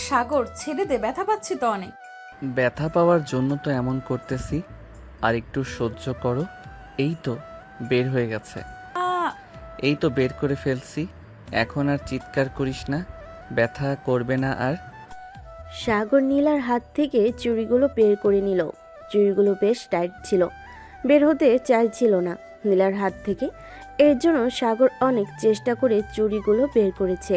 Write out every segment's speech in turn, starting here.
সাগর, ছেড়ে দে, ব্যথা পাচ্ছি তো অনেক। ব্যথা পাওয়ার জন্য তো এমন করতেছি, আর একটু সহ্য করো। এই তো বের হয়ে গেছে। আ এই তো বের করে ফেলছি। এখন আর চিৎকার করিস না, ব্যথা করবে না আর। সাগর নীলার হাত থেকে চুড়িগুলো বের করে নিল। চুড়িগুলো বেশ টাইট ছিল, বের হতে চাইছিল না নীলার হাত থেকে। এর জন্য সাগর অনেক চেষ্টা করে চুড়িগুলো বের করেছে।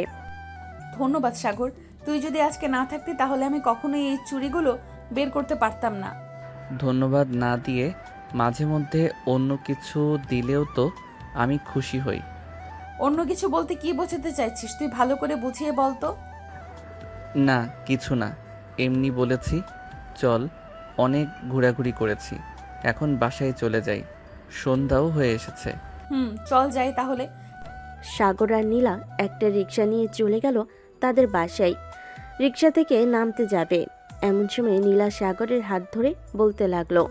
ধন্যবাদ সাগর, তুই যদি আজকে না থাকতি তাহলে আমি কখনোই এই চুড়িগুলো বের করতে পারতাম না। ধন্যবাদ না দিয়ে মাঝে মধ্যে অন্য কিছু দিলেও তো আমি খুশি হই। অন্য কিছু বলতে কি বোঝাতে চাইছিস? তুই ভালো করে বুঝিয়ে বল তো। না, কিছু না, এমনি বলেছি। চল, অনেক ঘোরাঘুরি করেছি, এখন বাসায় চলে যাই। সন্ধ্যাও হয়ে এসেছে। চল যাই তাহলে। সাগর আর নীলা একটা রিক্সা নিয়ে চলে গেল তাদের বাসায়। রিক্সা থেকে নামতে যাবে এমন সময় নীলা সাগরের হাত ধরে বলতে লাগলো,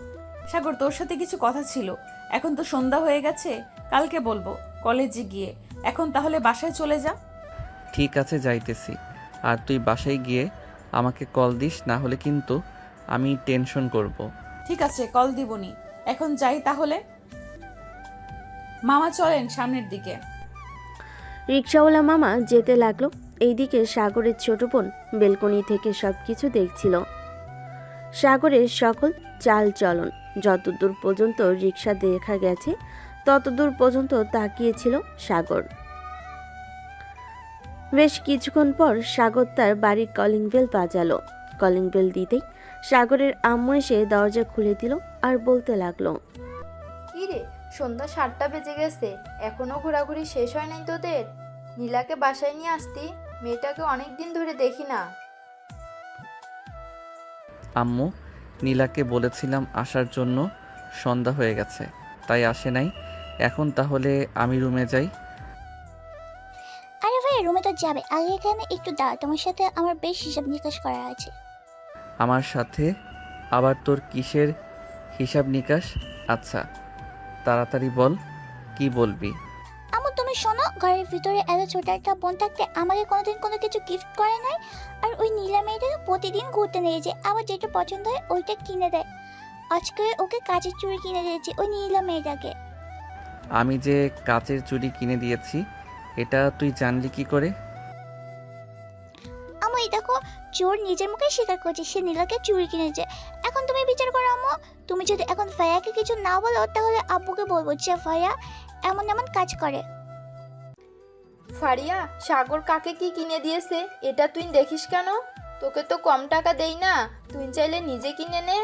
সাগর, তোর সাথে কিছু কথা ছিল। এখন তো সন্ধ্যা হয়ে গেছে, কালকে বলবো কলেজে গিয়ে। এখন তাহলে বাসায় চলে যা। ঠিক আছে, যাইতেছি। আর তুই বাসায় গিয়ে আমাকে কল দিস, না হলে কিন্তু আমি টেনশন করব। ঠিক আছে, কল দিবনি। এখন যাই তাহলে। মামা চলেন সামনের দিকে। রিক্সাওয়ালা মামা যেতে লাগলো। এইদিকে সাগরের ছোট বোন বেলকনি থেকে সবকিছু দেখছিল। সাগরের সকল চাল চলন, যতদূর পর্যন্ত রিক্সা দেখা গেছে ততদূর পর্যন্ত তাকিয়েছিল সাগর। বেশ কিছুক্ষণ পর সাগর তার বাড়ির কলিং বেল বাজালো। কলিং বেল দিতেই সাগরের আম্মু এসে দরজা খুলে দিল আর বলতে লাগলো, কি রে, সন্ধ্যা 7টা বেজে গেছে, এখনো ঘোরাঘুরি শেষ হয় নাই তোদের? নীলাকে বাসায় নিয়ে আসতি, মেয়েটাকে অনেক দিন ধরে দেখি না। আম্মু, নীলাকে বলেছিলাম আসার জন্য, সন্ধ্যা হয়ে গেছে তাই আসে নাই। এখন তাহলে আমি রুমে যাই। আরে ভাই, রুমে তো যাবে, আগে এখানে একটু দাঁড়া, তোমার সাথে আমার বেশ হিসাব নিকাশ করা আছে। আমার সাথে আবার তোর কিসের হিসাব নিকাশ? আচ্ছা, তাড়াতাড়ি বল, কি বলবি? আমু তুমি শোনো, ঘরের ভিতরে এত ছোট একটা বোন থাকতে আমাকে কোনোদিন কোনো কিছু গিফট করে নাই। আর ওই নীলা মেয়েটাকে প্রতিদিন ঘুরতে নিয়ে যায়, আবার যেটা পছন্দ হয় ওইটা কিনে দেয়। আজকে ওকে কাচের চুড়ি কিনে দিয়েছি ওই নীলা মেয়েটাকে। আমি যে কাচের চুড়ি কিনে দিয়েছি, এটা তুই জানলি কি করে? আমু এই দেখো, চোর নিজের মুখে স্বীকার করছে সে নীলাকে চুড়ি কিনেছে। এখন তুমি বিচার করো আমু, তুমি যদি এখন ফায়াকে কিছু না বলো তাহলে আব্বুকে বলবো যে ফায়া এমন এমন কাজ করে। ফারিয়া, সাগর কাকে কি কিনে দিয়েছে এটা তুই দেখিস কেন? তোকে তো কম টাকা দেই না, তুই চাইলে নিজে কিনে নে।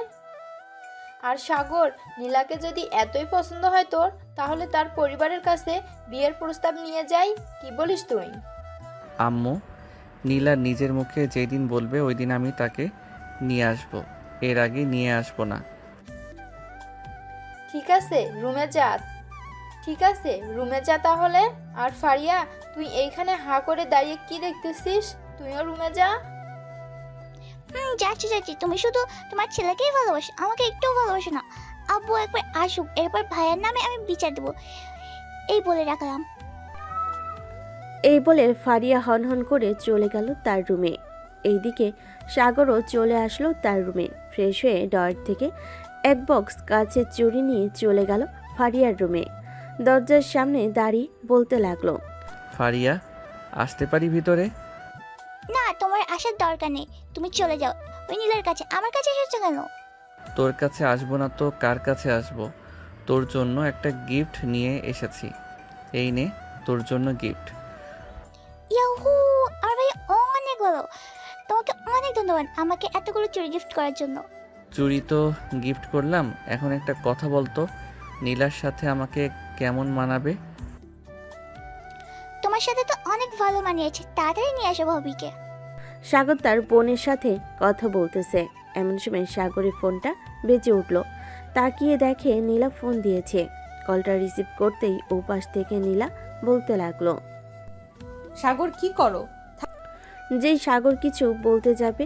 আর সাগর, নীলাকে যদি এতই পছন্দ হয় তোর, তাহলে তার পরিবারের কাছে বিয়ের প্রস্তাব নিয়ে যাই, কি বলিস তুই? আম্মু, নীলা নিজের মুখে যেদিন বলবে ওই দিন আমি তাকে নিয়ে আসব, এর আগে নিয়ে আসব না। ঠিক আছে রুমে যা। ঠিক আছে রুমে যা তাহলে। আর ফারিয়া, তুই এইখানে হাঁ করে দাঁড়িয়ে কি দেখতেছিস? তুইও রুমে যা। যাচ্ছি যাচ্ছি, তুমি শুধু তোমার ছেলেকেই ভালোবাসো, আমাকে একটুও ভালোবাসো না। আব্বু একবার আসুক, এরপর ভাইয়ের নামে আমি বিচার দেবো, এই বলে রাখলাম। এই বলে ফারিয়া হনহন করে চলে গেল তার রুমে। এইদিকে সাগরও চলে আসলো তার রুমে। ফ্রেশ হয়ে ডয়ার থেকে এক বক্স কাচের চুড়ি নিয়ে চলে গেল ফারিয়ার রুমে। দরজার সামনে দাঁড়িয়ে বলতে লাগলো, ফারিয়া, আসতে পারি ভিতরে? না, তোমার আসার দরকার নেই, তুমি চলে যাও ওই নীলার কাছে। আমার কাছে এসেছো কেন? তোর কাছে আসবো না তো কার কাছে আসবো? তোর জন্য একটা গিফট নিয়ে এসেছি, এই নে তোর জন্য গিফট। ইয়াহু, আমার ভাই অনেক ভালো, তোমাকে অনেক ধন্যবাদ আমাকে এতগুলো চুড়ি গিফট করার জন্য। চুড়ি তো গিফট করলাম, এখন একটা কথা বলতো, নীলার সাথে আমাকে কেমন মানাবে? তোমার সাথে তো অনেক ভালো মানিয়েছে, তাড়াতাড়ি নিয়ে আসো ভাবিকে। সাগর তার বোনের সাথে কথা বলতেছে। এমন সময় সাগরের ফোনটা বেজে উঠল। তাকিয়ে দেখে নীলা ফোন দিয়েছে। কলটা রিসিভ করতেই ওপাশ থেকে নীলা বলতে লাগলো, সাগর, কি করো? যেই সাগর কিছু বলতে যাবে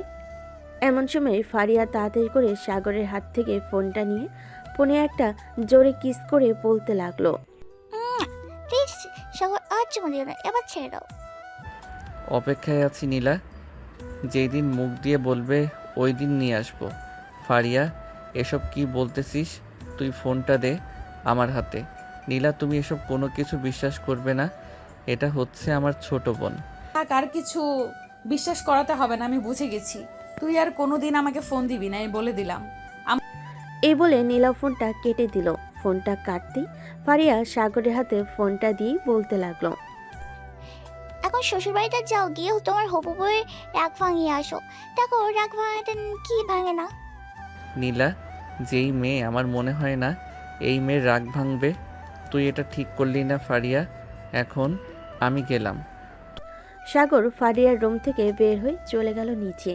এমন সময় ফারিয়া তাড়াতাড়ি করে সাগরের হাত থেকে ফোনটা নিয়ে ফোনে একটা জোরে কিস করে বলতে লাগলো, প্লিজ সাগর, আর চুমু দিও না, এবার ছেড়ে দাও। অপেক্ষায় আছি নীলা, যেই দিন মুখ দিয়ে বলবে ওই দিন নিয়ে আসবো। ফারিয়া, এসব কি বলতেছিস? তুই ফোনটা দে আমার হাতে। নীলা, তুমি এসব কোনো কিছু বিশ্বাস করবে না। এটা হচ্ছে আমার ছোট বোন। থাক, আর কিছু বিশ্বাস করাতে হবে না, আমি বুঝে গেছি। তুই আর কোনোদিন আমাকে ফোন দিবি না, এই বলে দিলাম। এই বলে নীলা ফোনটা কেটে দিল। ফোনটা কাটতেই ফারিয়া সাগরের হাতে ফোনটা দিয়ে বলতে লাগলো, এখন শ্বশুরবাড়িতে যাও, গিয়ে তোমার হবু বউয়ের রাগ ভাঙিয়ে আসো। দেখো রাগ ভাঙাতে কি ভাঙে না। নীলা, যেই মেয়ে আমার মনে হয় না এই মেয়ের রাগ ভাঙবে। তুই এটা ঠিক করলি না ফারিয়া। এখন আমি গেলাম। সাগর ফারিয়ার রুম থেকে বের হয়ে চলে গেল নিচে।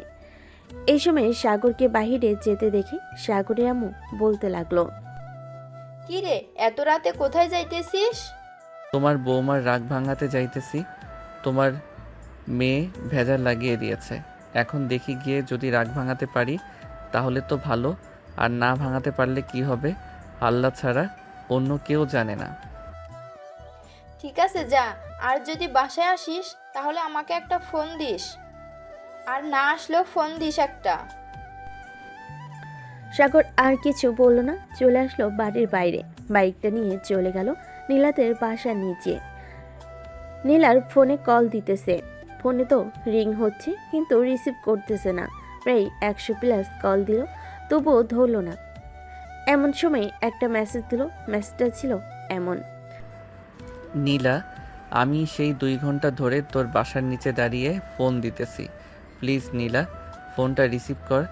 এই সময় সাগরকে বাহিরে যেতে দেখে সাগরের আম্মু বলতে লাগলো, কি রে, এত রাতে কোথায় যাইতেছিস? তোমার বৌমার রাগ ভাঙাতে যাইতেছি। তোমার মেয়ে ভেজাল লাগিয়ে দিয়েছে। এখন দেখি গিয়ে যদি রাগ ভাঙাতে পারি তাহলে তো ভালো, আর না ভাঙাতে পারলে কি হবে আল্লাহ ছাড়া অন্য কেউ জানে না। ঠিক আছে যা, আর যদি বাসায় আসিস তাহলে আমাকে একটা ফোন দিস, আর না আসলেও ফোন দিস একটা। সাগর আর কিছু বলল না, চলে আসলো বাড়ির বাইরে। বাইকটা নিয়ে চলে গেল নীলাদের বাসার নিচে। নীলার ফোনে কল দিতেছে, ফোনে তো রিং হচ্ছে কিন্তু রিসিভ করতেছে না। প্রায় 100+ কল দিল, তবুও ধরল না। এমন সময় একটা মেসেজ দিল। মেসেজটা ছিল এমন, নীলা, আমি সেই 2 ঘন্টা ধরে তোর বাসার নিচে দাঁড়িয়ে ফোন দিতেছি। প্লিজ নীলা, ফোনটা রিসিভ কর।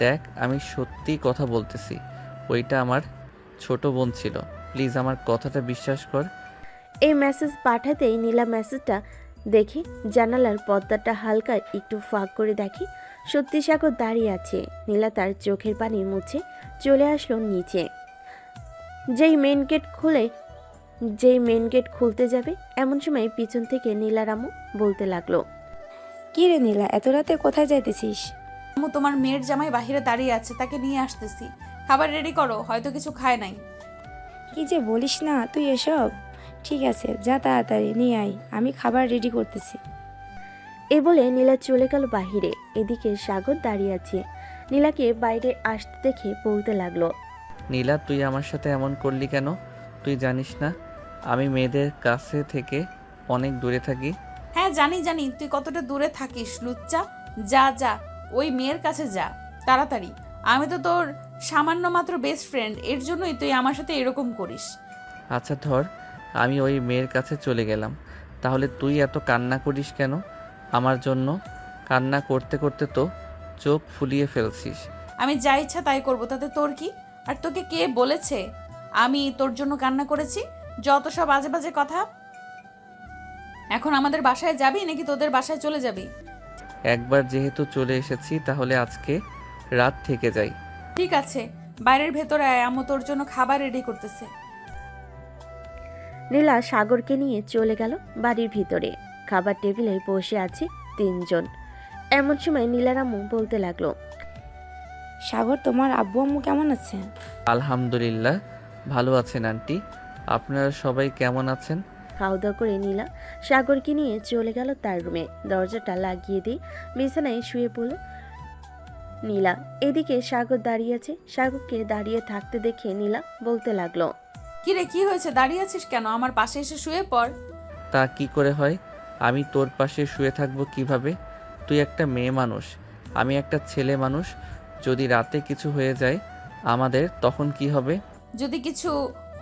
দেখ, আমি সত্যি কথা বলতেছি। ওইটা আমার ছোট বোন ছিল। প্লিজ আমার কথাটা বিশ্বাস কর। এই মেসেজ পাঠাতেই নীলা মেসেজটা দেখে জানালার পর্দাটা হালকা একটু ফাঁক করে দেখে সত্যি সাগর দাঁড়িয়ে আছে। নীলা তার চোখের পানি মুছে চলে আসলো নিচে। যেই মেন গেট খুলতে যাবে এমন সময় পিছন থেকে নীলার আম্মু বলতে লাগলো, কি রে নীলা, এত রাতে কোথায় যাইতেছিস? আম্মু, তোমার মেয়ের জামাই বাহিরে দাঁড়িয়ে আছে, তাকে নিয়ে আসতেছি। খাবার রেডি করো, হয়তো কিছু খায় নাই। কি যে বলিস না তুই এসব। ঠিক আছে, যা তাড়াতাড়ি নিয়ে আয়, আমি খাবার রেডি করতেছি। এ বলে নীলা চলে গেল বাহিরে। এদিকে সাগর দাঁড়িয়ে আছে। নীলাকে বাইরে আসতে দেখে বলতে লাগলো, নীলা, তুই আমার সাথে এমন করলি কেন? তুই জানিস না আমি মেয়েদের কাছে থেকে অনেক দূরে থাকি? হ্যাঁ জানি জানি, তুই কতটা দূরে থাকিস লুচ্চা। যা যা, ওই মেয়ের কাছে যা তাড়াতাড়ি। আমি তো তোর সামান্য মাত্র বেস্ট ফ্রেন্ড, এর জন্যই তুই আমার সাথে এরকম করিস। আচ্ছা ধর, আমি ওই মেয়ের কাছে চলে গেলাম। তাহলে তুই এত কান্না করিস কেন আমার জন্য? কান্না করতে করতে তো চোখ ফুলিয়ে ফেলছিস। আমি যা ইচ্ছা তাই করবো, তাতে তোর কি? আর তোকে কে বলেছে আমি তোর জন্য কান্না করেছি? যত সব বাজে বাজে কথা। এখন আমাদের বাসায় যাবি নাকি তোদের বাসায় চলে যাবি? একবার যেহেতু চলে এসেছি তাহলে আজকে রাত থেকে যাই। ঠিক আছে, বাইরের ভেতরে আয়, আম্মু তোর জন্য খাবার রেডি করতেছে। নীলা সাগরকে নিয়ে চলে গেল বাড়ির ভিতরে। খাবার টেবিলে বসে আছে 3 জন। এমন সময় নীলার আম্মু বলতে লাগলো, সাগর, তোমার আব্বু আম্মু কেমন আছে? আলহামদুলিল্লাহ ভালো আছেন আন্টি। আপনারা সবাই কেমন আছেন? খাওয়া দাওয়া করে নীলা সাগরকে নিয়ে চলে গেল তার রুমে। দরজাটা লাগিয়ে দিয়ে বিছানায় শুয়ে পড়ল নীলা। এদিকে সাগর দাঁড়িয়ে আছে। সাগরকে দাঁড়িয়ে থাকতে দেখে নীলা বলতে লাগলো, কি রে, কি হয়েছে? দাঁড়িয়ে আছিস কেন? আমার পাশে এসে শুয়ে পড়। তা কি করে হয়? আমি তোর পাশে শুয়ে থাকবো কিভাবে? তুই একটা মেয়ে মানুষ, আমি একটা ছেলে মানুষ। যদি রাতে কিছু হয়ে যায় আমাদের, তখন কি হবে? যদি কিছু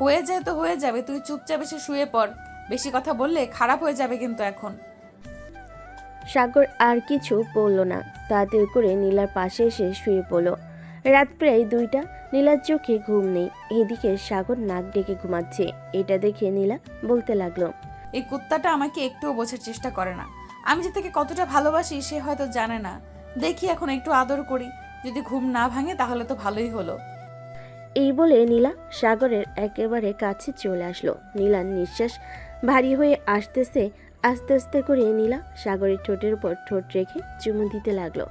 হয়ে যায় তো হয়ে যাবে, তুই চুপচাপ এসে শুয়ে পড়। বেশি কথা বললে খারাপ হয়ে যাবে কিন্তু এখন। সাগর আর কিছু বলল না, তাড়াতাড়ি করে নীলার পাশে এসে শুয়ে পড়ল। রাত প্রায় 2টা। নীলার চোখে ঘুম নেই। এদিকে সাগর নাক ডেকে ঘুমাচ্ছে। এটা দেখে নীলা বলতে লাগলো, এই কুত্তাটা আমাকে একটুও বোঝার চেষ্টা করে না। আমি যে তাকে কতটা ভালোবাসি সে হয়তো জানে না। দেখি এখন একটু আদর করি, যদি ঘুম না ভাঙে তাহলে তো ভালোই হলো। এই বলে নীলা সাগরের একেবারে কাছে চলে আসলো। নীলার নিঃশ্বাস ভারী হয়ে আসতেছে। আস্তে আস্তে করে নীলা সাগরের ঠোঁটের উপর ঠোঁট রেখে চুমু দিতে লাগলো।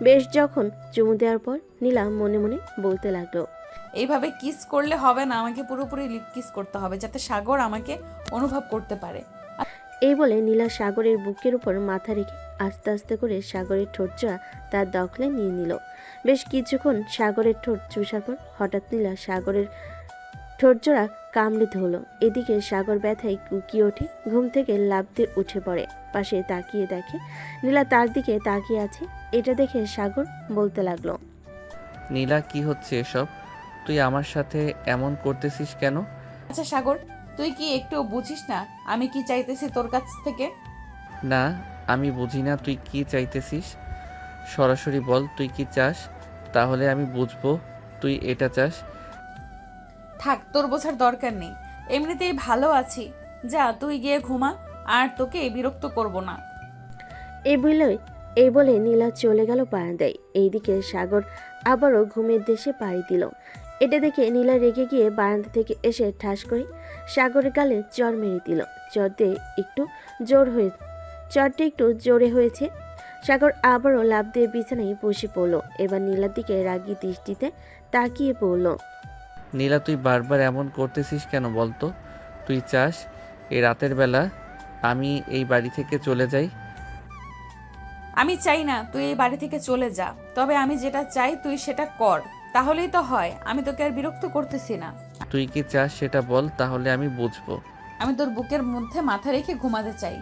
বেশ যখন চুমু দেওয়ার পর নীলা মনে মনে বলতে লাগলো, এইভাবে কিস করলে হবে না, আমাকে পুরোপুরি লিপ কিস করতে হবে যাতে সাগর আমাকে অনুভব করতে পারে। এই বলে নীলা সাগরের বুকের উপর মাথা রেখে আস্তে আস্তে করে সাগরের ঠোঁটজোড়া তার দখলে নিয়ে নিল। বেশ কিছুক্ষণ সাগরের ঠোঁট চুষার পর হঠাৎ নীলা সাগরের ঠোঁটজোড়া কামড়ে ধরল। এদিকে সাগর ব্যথায় কুকিয়ে ওঠে, ঘুম থেকে লাফ দিয়ে উঠে পড়ে। পাশে তাকিয়ে দেখে নীলা তার দিকে তাকিয়ে আছে। এটা দেখে সাগর বলতে লাগলো, নীলা, কি হচ্ছে এসব? তুই আমার সাথে এমন করতেছিস কেন? আচ্ছা সাগর, তুই কি একটু বুঝিস না আমি কি চাইতেছি তোর কাছ থেকে? না, আমি বুঝি না তুই কি চাইতেছিস। সরাসরি বল তুই কি চাস, তাহলে আমি বুঝবো তুই এটা চাস। থাক, তোর বোঝার দরকার নেই, এমনিতেই ভালো আছি। যা তুই গিয়ে ঘুমা, আর তোকে বিরক্ত করব না। এই বলে নীলা চলে গেল বারান্দায়। এইদিকে সাগর আবারও ঘুমের দেশে পাড়ি দিল। এটা দেখে নীলা রেগে গিয়ে বারান্দা থেকে এসে ঠাস করে সাগরের গালে চড় মেরে দিল। চড়টা একটু জোরে হয়েছে। সাগর আবারও লাফ দিয়ে বিছানায় বসে পড়ল। এবার নীলার দিকে রাগী দৃষ্টিতে তাকিয়ে পড়ল। নীলা, তুই বারবার এমন করতেছিস কেন বলতো? তুই চাস এই রাতের বেলা আমি এই বাড়ি থেকে চলে যাই? আমি চাই না তুই এই বাড়ি থেকে চলে যা, তবে আমি যেটা চাই তুই সেটা কর, তাহলেই তো হয়। আমি তোকে আর বিরক্ত করতেছি না। তুই কি চাস সেটা বল, তাহলে আমি বুঝবো। আমি তোর বুকের মধ্যে মাথা রেখে ঘুমাতে চাই,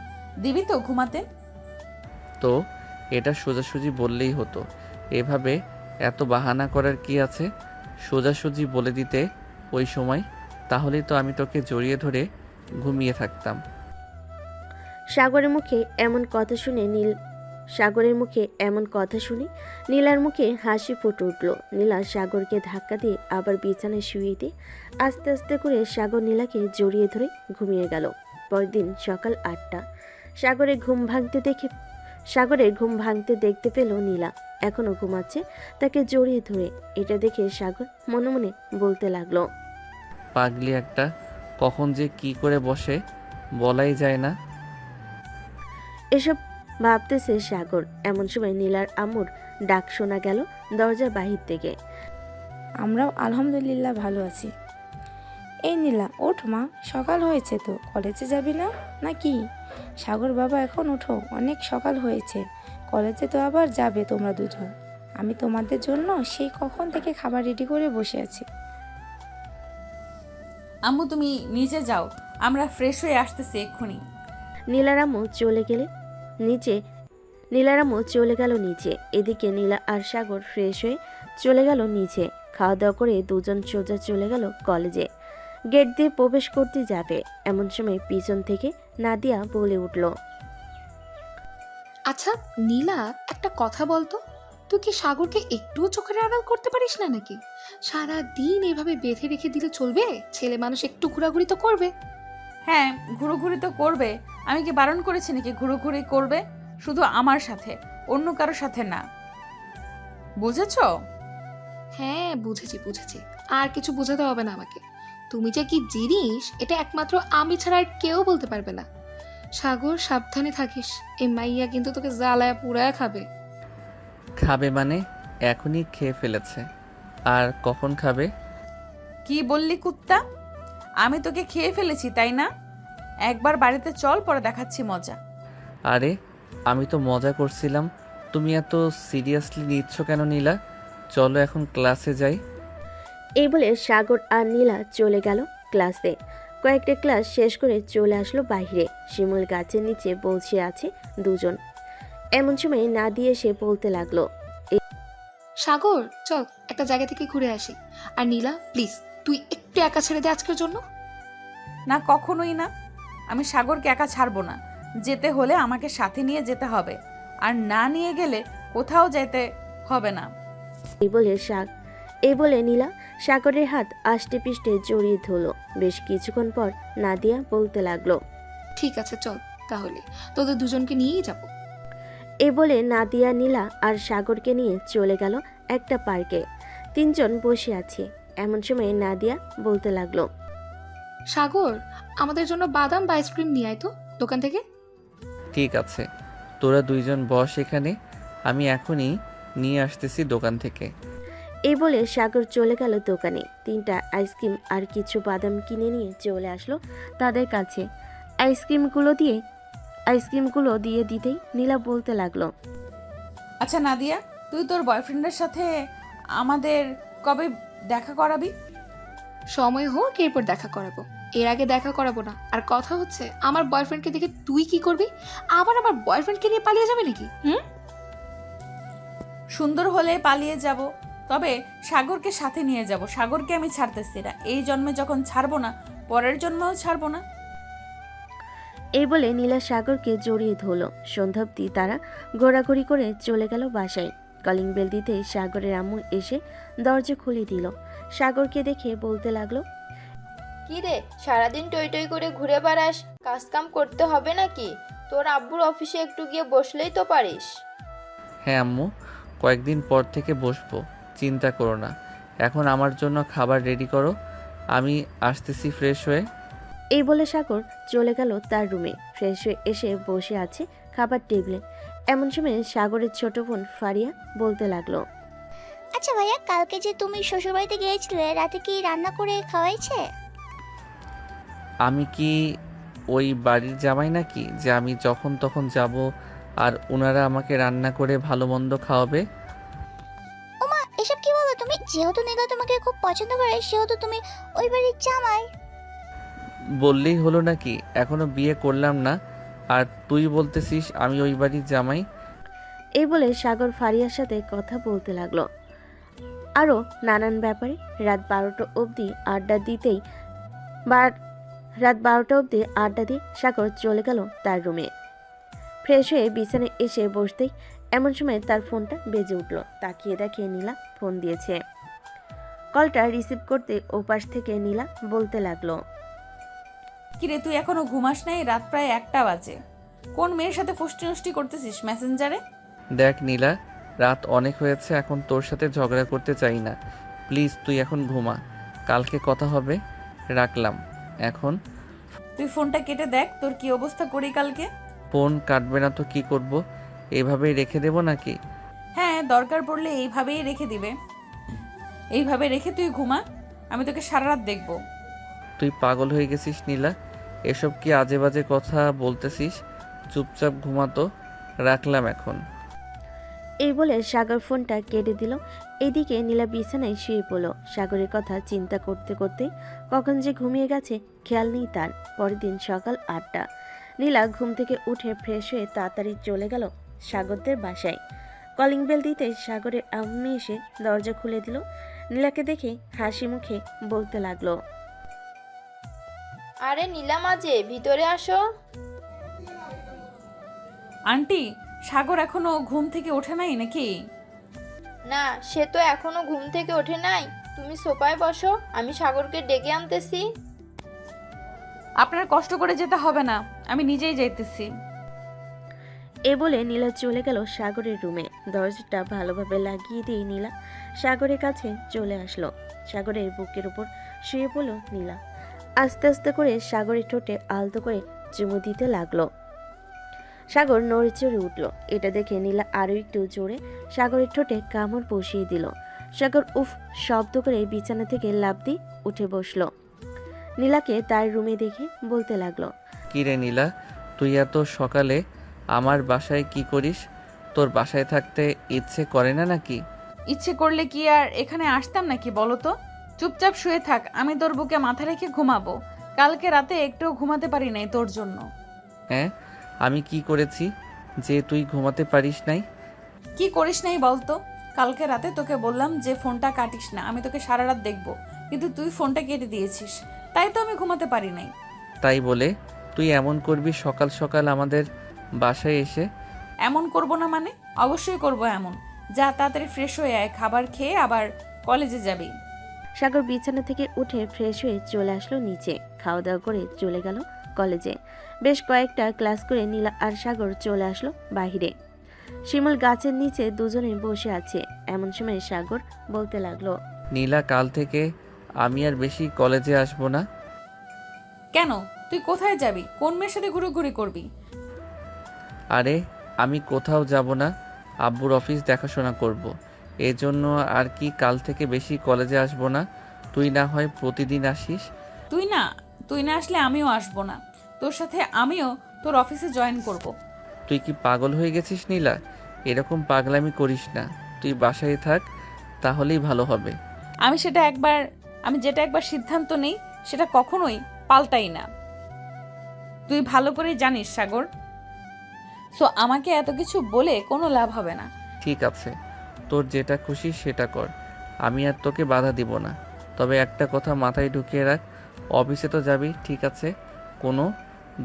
দিবি তো ঘুমাতে? তো এটা সোজাসুজি বললেই হতো, এভাবে এত বাহানা করার কি আছে? সোজাসুজি বলে দিতে ওই সময়, তাহলেই তো আমি তোকে জড়িয়ে ধরে ঘুমিয়ে থাকতাম। সাগরের মুখে এমন কথা শুনে নীলার মুখে হাসি ফুটে উঠল। নীলা সাগরকে ধাক্কা দিয়ে আবার বিছানায় শুয়ে দিয়ে আস্তে আস্তে করে সাগর নীলাকে জড়িয়ে ধরে ঘুমিয়ে গেল। পরদিন সকাল 8টা। সাগরের ঘুম ভাঙতে দেখতে পেল নীলা এখনো ঘুমাচ্ছে, তাকে জড়িয়ে ধরে। এটা দেখে সাগর মনে মনে বলতে লাগলো, পাগলি একটা, কখন যে কি করে বসে বলাই যায় না। এসব ভাবতেছে সাগর। এমন সময় নীলার আম্মুর ডাক শোনা গেল দরজার বাহির থেকে। আমরাও আলহামদুলিল্লাহ ভালো আছি। এই নীলা, ওঠ মা, সকাল হয়েছে তো, কলেজে যাবি না নাকি? সাগর বাবা, এখন ওঠো, অনেক সকাল হয়েছে, কলেজে তো আবার যাবে তোমরা দুজন। আমি তোমাদের জন্য সেই কখন থেকে খাবার রেডি করে বসে আছি। আম্মু তুমি নিচে যাও, আমরা ফ্রেশ হয়ে আসতেছি এক্ষুনি। নীলার আম্মু চলে গেল নিচে। এদিকে নীলা আর সাগর ফ্রেশ হয়ে চলে গেল নিচে। খাওয়া দাওয়া করে দুজন সোজা চলে গেল কলেজে। গেট দিয়ে প্রবেশ করতে যাবে, এমন সময় পিছন থেকে নাদিয়া বলে উঠল, আচ্ছা নীলা, একটা কথা বলতো, তুই কি সাগরকে একটুও চোখের আড়াল করতে পারিস না নাকি? সারা দিন এভাবে বেঁধে রেখে দিলে চলবে? ছেলে মানুষ একটু ঘোরাঘুরি তো করবে। হ্যাঁ, ঘুরোঘুরি তো করবে। আমি কি বারণ করেছি নাকি ঘুরোঘুরি করবে? শুধু আমার সাথে, অন্য কারোর সাথে না, বুঝেছো? হ্যাঁ বুঝেছি, আর কিছু বোঝাতে হবে না আমাকে। তুমি যে কি জিনিস এটা একমাত্র আমি ছাড়া আর কেউ বলতে পারবে না। সাগর, সাবধানে থাকিস, এই মাইয়া কিন্তু তোকে জ্বালায় পুড়ায় খাবে। খাবে মানে এখনই খেয়ে ফেলেছে, আর কখন খাবে? কি বললি কুত্তা? আমি তোকে খেয়ে ফেলেছি তাই না? একবার বাড়িতে চল, পরে দেখাচ্ছি মজা। আরে আমি তো মজা করছিলাম, তুমি এত সিরিয়াসলি নিচ্ছ কেন নীলা? চলো এখন ক্লাসে যাই। এই বলে সাগর আর নীলা চলে গেল ক্লাসে। কয়েকটা ক্লাস শেষ করে চলে আসলো বাইরে। শিমুল গাছের নিচে বসে আছে দুজন। এমন সময় নাদিয়া এসে বলতে লাগলো, সাগর চল একটা জায়গা থেকে ঘুরে আসি। আর নীলা প্লিজ, তুই একটু একা ছেড়ে দে আজকের জন্য। না, কখনোই না। আমি সাগরকে একা ছাড়বো না। যেতে হলে আমাকে সাথে নিয়ে যেতে হবে, আর না নিয়ে গেলে কোথাও যেতে হবে না। এই বলে নীলা সাগরের হাত আষ্টে পিষ্টে জড়িয়ে ধরল। বেশ কিছুক্ষণ পর নাদিয়া বলতে লাগলো, ঠিক আছে চল, তাহলে তোদের দুজনকে নিয়েই যাব। এই বলে নাদিয়া নীলা আর সাগরকে নিয়ে চলে গেল একটা পার্কে। তিনজন বসে আছে। এমন সময় নাদিয়া বলতে লাগলো, সাগর, আমাদের জন্য বাদাম বা আইসক্রিম নিয়ে আয় তো দোকান থেকে। ঠিক আছে, তোরা দুইজন বস এখানে, আমি এখনই নিয়ে আসতেছি দোকান থেকে। এই বলে সাগর চলে গেল দোকানে। 3টা আইসক্রিম আর কিছু বাদাম কিনে নিয়ে চলে আসলো তাদের কাছে। আইসক্রিমগুলো দিয়ে আইসক্রিমগুলো দিয়ে দিতেই নীলা বলতে লাগলো। আচ্ছা নাদিয়া, তুই তোর বয়ফ্রেন্ডের সাথে আমাদের কবে দেখা করাবি? সময় হোক এরপর দেখা করাবো, এর আগে দেখা করাবো না। আর কথা হচ্ছে, আমার বয়ফ্রেন্ডকে দেখে তুই কি করবি? আবার আমার বয়ফ্রেন্ডকে নিয়ে পালিয়ে যাবে নাকি? সুন্দর হলে পালিয়ে যাব, তবে সাগরকে সাথে নিয়ে যাব। সাগরকে আমি ছাড়তেছি না, এই জন্মে যখন ছাড়বো না, পরের জন্মেও ছাড়বো না। এই বলে নীলা সাগরকে জড়িয়ে ধরল। সন্ধ্যাব্দি তারা ঘোরাঘুরি করে চলে গেল বাসায়। কলিং বেল দিতে সাগরের আম্মু এসে দরজা খুলে দিল। সাগরকে দেখে বলতে লাগলো, কি রে, সারাদিন টই টই করে ঘুরে বেড়াস, কাজ কাম করতে হবে নাকি? তোর আব্বুর অফিসে একটু গিয়ে বসলেই তো পারিস। হ্যাঁ আম্মু, কয়েকদিন পর থেকে বসবো, চিন্তা করো না। এখন আমার জন্য খাবার রেডি করো, আমি আসতেছি ফ্রেশ হয়ে। এই বলে সাগর চলে গেল তার রুমে। ফ্রেশ হয়ে এসে বসে আছে খাবার টেবিলে। এমন সময় সাগরের ছোট বোন ফারিয়া বলতে লাগলো, আচ্ছা ভাইয়া, কালকে যে তুমি শ্বশুরবাড়িতে গিয়েছিলে, রাতে কি রান্না করে খাওয়াইছে? আমি কি ওই বাড়ির জামাই নাকি যে আমি যখন তখন যাব আর ওনারা আমাকে রান্না করে ভালো মন্দ খাওয়াবে? ওমা, এসব কি বলো তুমি? যেহেতু নীলা তোমাকে খুব পছন্দ করে, সেহেতু তুমি ওই বাড়ির জামাই। বললেই হলো নাকি? এখনো বিয়ে করলাম না আর তুই বলতেছিস আমি ওই বাড়ির জামাই? এই বলে সাগর ফারিয়ার সাথে কথা বলতে লাগলো আরও নানান ব্যাপারে। রাত 12টা অবধি আড্ডা দিয়ে সাগর চলে গেল তার রুমে। ফ্রেশ হয়ে বিছানায় এসে বসতেই এমন সময় তার ফোনটা বেজে উঠল। তাকিয়ে দেখে নীলা ফোন দিয়েছে। কলটা রিসিভ করতে ওপাশ থেকে নীলা বলতে লাগলো, কিরে, তুই এখনো ঘুমাস নাই? রাত প্রায় 1টা বাজে। কোন মেয়ের সাথে ফষ্টি নষ্টি করতেছিস মেসেঞ্জারে? দেখ নীলা, রাত অনেক হয়েছে, এখন তোর সাথে ঝগড়া করতে চাই না। প্লিজ তুই এখন ঘুমা, কালকে কথা হবে। রাখলাম এখন। তুই ফোনটা কেটে দেখ তোর কি অবস্থা করি কালকে। ফোন কাটবে না তো কি করব? এভাবেই রেখে দেব নাকি? হ্যাঁ, দরকার পড়লে এইভাবেই রেখে দিবে। এইভাবে রেখে তুই ঘুমা, আমি তোকে সারা রাত দেখবো। তুই পাগল হয়ে গেছিস নীলা, এসব কি আজে বাজে কথা বলতেছিস? চুপচাপ ঘুমাতো। রাখলাম এখন। এই বলে সাগর ফোনটা কেটে দিল। এদিকে নীলা বিছানায় শুয়ে পড়ল। সাগরের কথা চিন্তা করতে করতে কখন যে ঘুমিয়ে গেছে খেয়াল নেই তার। পরের দিন সকাল 8টা। নীলা ঘুম থেকে উঠে ফ্রেশ হয়ে তাড়াতাড়ি চলে গেল সাগরদের বাসায়। কলিং বেল দিতে সাগরের আম্মু এসে দরজা খুলে দিল। নীলাকে দেখে হাসি মুখে বলতে লাগলো, আরে নীলা মাঝে, ভিতরে আসো। আন্টি, সাগর এখনো ঘুম থেকে ওঠে নাই নাকি? না, সে তো এখনো ঘুম থেকে ওঠে নাই। তুমি সোফায় বসো, আমি সাগরকে ডেকে আনতেছি। আপনার কষ্ট করে যেতে হবে না, আমি নিজেই যাইতেছি। এ বলে নীলা চলে গেল সাগরের রুমে। দরজাটা ভালোভাবে লাগিয়ে দিয়ে নীলা সাগরের কাছে চলে আসলো। সাগরের বুকের উপর শুয়ে পড়ল নীলা। আস্তে আস্তে করে সাগরের ঠোঁটে আলতো করে চুমু দিতে লাগলো। সাগর নড়ে চড়ে উঠল। এটা দেখে নীলা আরো একটু জোরে সাগরের ঠোঁটে কামড় বসিয়ে দিল। সাগর উফ শব্দ করে বিছানা থেকে লাফ দিয়ে উঠে বসলো। নীলাকে তার রুমে দেখে বলতে লাগলো, কি রে নীলা, তুই এত সকালে আমার বাসায় কি করিস? তোর বাসায় থাকতে ইচ্ছে করে না নাকি? ইচ্ছে করলে কি আর এখানে আসতাম নাকি বলো তো? চুপচাপ শুয়ে থাক, আমি তোর বুকে মাথা রেখে ঘুমাবো। কালকে রাতে একটুও ঘুমাতে পারি নাই তোর জন্য। হ্যাঁ, আমি কি করেছি যে তুই ঘুমাতে পারিস নাই? কি করিস নাই বলতো? কালকে রাতে তোকে বললাম যে ফোনটা কাটিস না, আমি তোকে সারা রাত দেখবো, কিন্তু তুই ফোনটা কেটে দিয়েছিস, তাই তো আমি ঘুমাতে পারি নাই। তাই বলে তুই এমন করবি সকাল সকাল আমাদের বাসায় এসে? এমন করব না মানে? অবশ্যই করব এমন। যা তাড়াতাড়ি ফ্রেশ হয়ে আয়, খাবার খেয়ে আবার কলেজে যাবি। সাগর বিছানা থেকে উঠে ফ্রেশ হয়ে চলে আসলো নিচে। খাওয়া দাওয়া করে চলে গেল কলেজে। বেশ কয়েকটা ক্লাস করে নীলা আর সাগর চলে আসলো বাহিরে। শিমুল গাছের নিচে দুজনে বসে আছে। এমন সময় সাগর বলতে লাগলো, নীলা, কাল থেকে আমি আর বেশি কলেজে আসবো না। কেন? তুই কোথায় যাবি? কোন মেয়ের সাথে ঘুরোঘুরি করবি? আরে আমি কোথাও যাব না, আব্বুর অফিস দেখাশোনা করব। এজন্য আর কি কাল থেকে বেশি কলেজে আসবো না। তুই না হয় প্রতিদিন আসিস। তুই না আসলে আমিও আসবো না। তোর সাথে আমিও তোর অফিসে জয়েন করব। তুই কি পাগল হয়ে গেছিস নীলা? এরকম পাগলামি করিস না, তুই বাসায় থাক, তাহলেই ভালো হবে। আমি যেটা একবার সিদ্ধান্ত নেই সেটা কখনোই পাল্টাই না, তুই ভালো করেই জানিস সাগর। সো আমাকে এত কিছু বলে কোনো লাভ হবে না। ঠিক আছে, তোর যেটা খুশি সেটা কর, আমি আর তোকে বাধা দিব না। তবে একটা কথা মাথায় ঢুকিয়ে রাখ, অফিসে তো যাবি ঠিক আছে, কোনো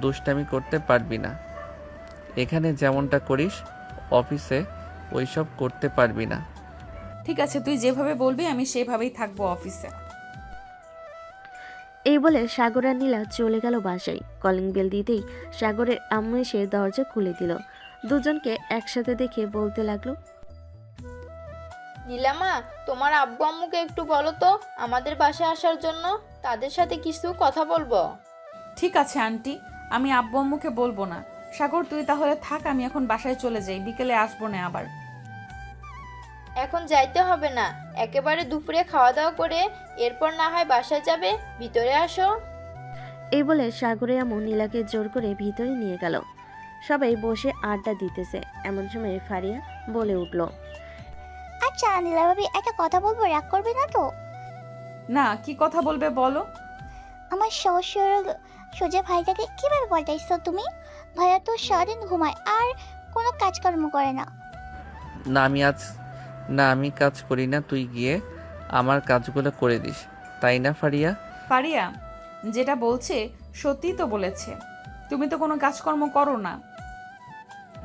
দুষ্টামি করতে পারবি না। এখানে যেমনটা করিস অফিসে ওইসব করতে পারবি না। ঠিক আছে, তুই যেভাবে বলবি আমি সেভাবেই থাকবো অফিসে। এই বলে সাগর আর নীলা চলে গেল বাসায়। কলিং বেল দিতেই সাগরের আম্মু এসে দরজা খুলে দিল। দুজনকে একসাথে দেখে বলতে লাগলো, নীলামা, তোমার আব্বু আম্মুকে একটু বলো তো আমাদের বাসায় আসার জন্য, তাদের সাথে কিছু কথা বলবো। ঠিক আছে আন্টি, আমি আব্বু আম্মুকে বলবো না। সাগর তুই তাহলে থাক, আমি এখন বাসায় চলে যাই, বিকেলে আসবো না আবার। এখন যাইতে হবে না, একেবারে দুপুরে খাওয়া দাওয়া করে এরপর না হয় বাসায় যাবে, ভিতরে আসো। এই বলে সাগরের আম্মু নীলাকে জোর করে ভিতরে নিয়ে গেল। সবাই বসে আড্ডা দিতেছে, এমন সময় ফারিয়া বলে উঠল, আচ্ছা নীলা ভাবি, একটা কথা বলবো, রাগ করবে না তো? না, কি কথা বলবে বলো। আমার সোজা ভাইটাকে কিভাবে পাল্টাইছো তুমি? ভাইয়া তো সারাদিন ঘুমায় আর কোনো কাজকর্ম করে না। না আমি কাজ করি না, তুই গিয়ে আমার কাজগুলো করে দিস, তাই না ফারিয়া? ফারিয়া যেটা বলছে সত্যিই তো বলেছে, তুমি তো কোনো কাজকর্ম করো না।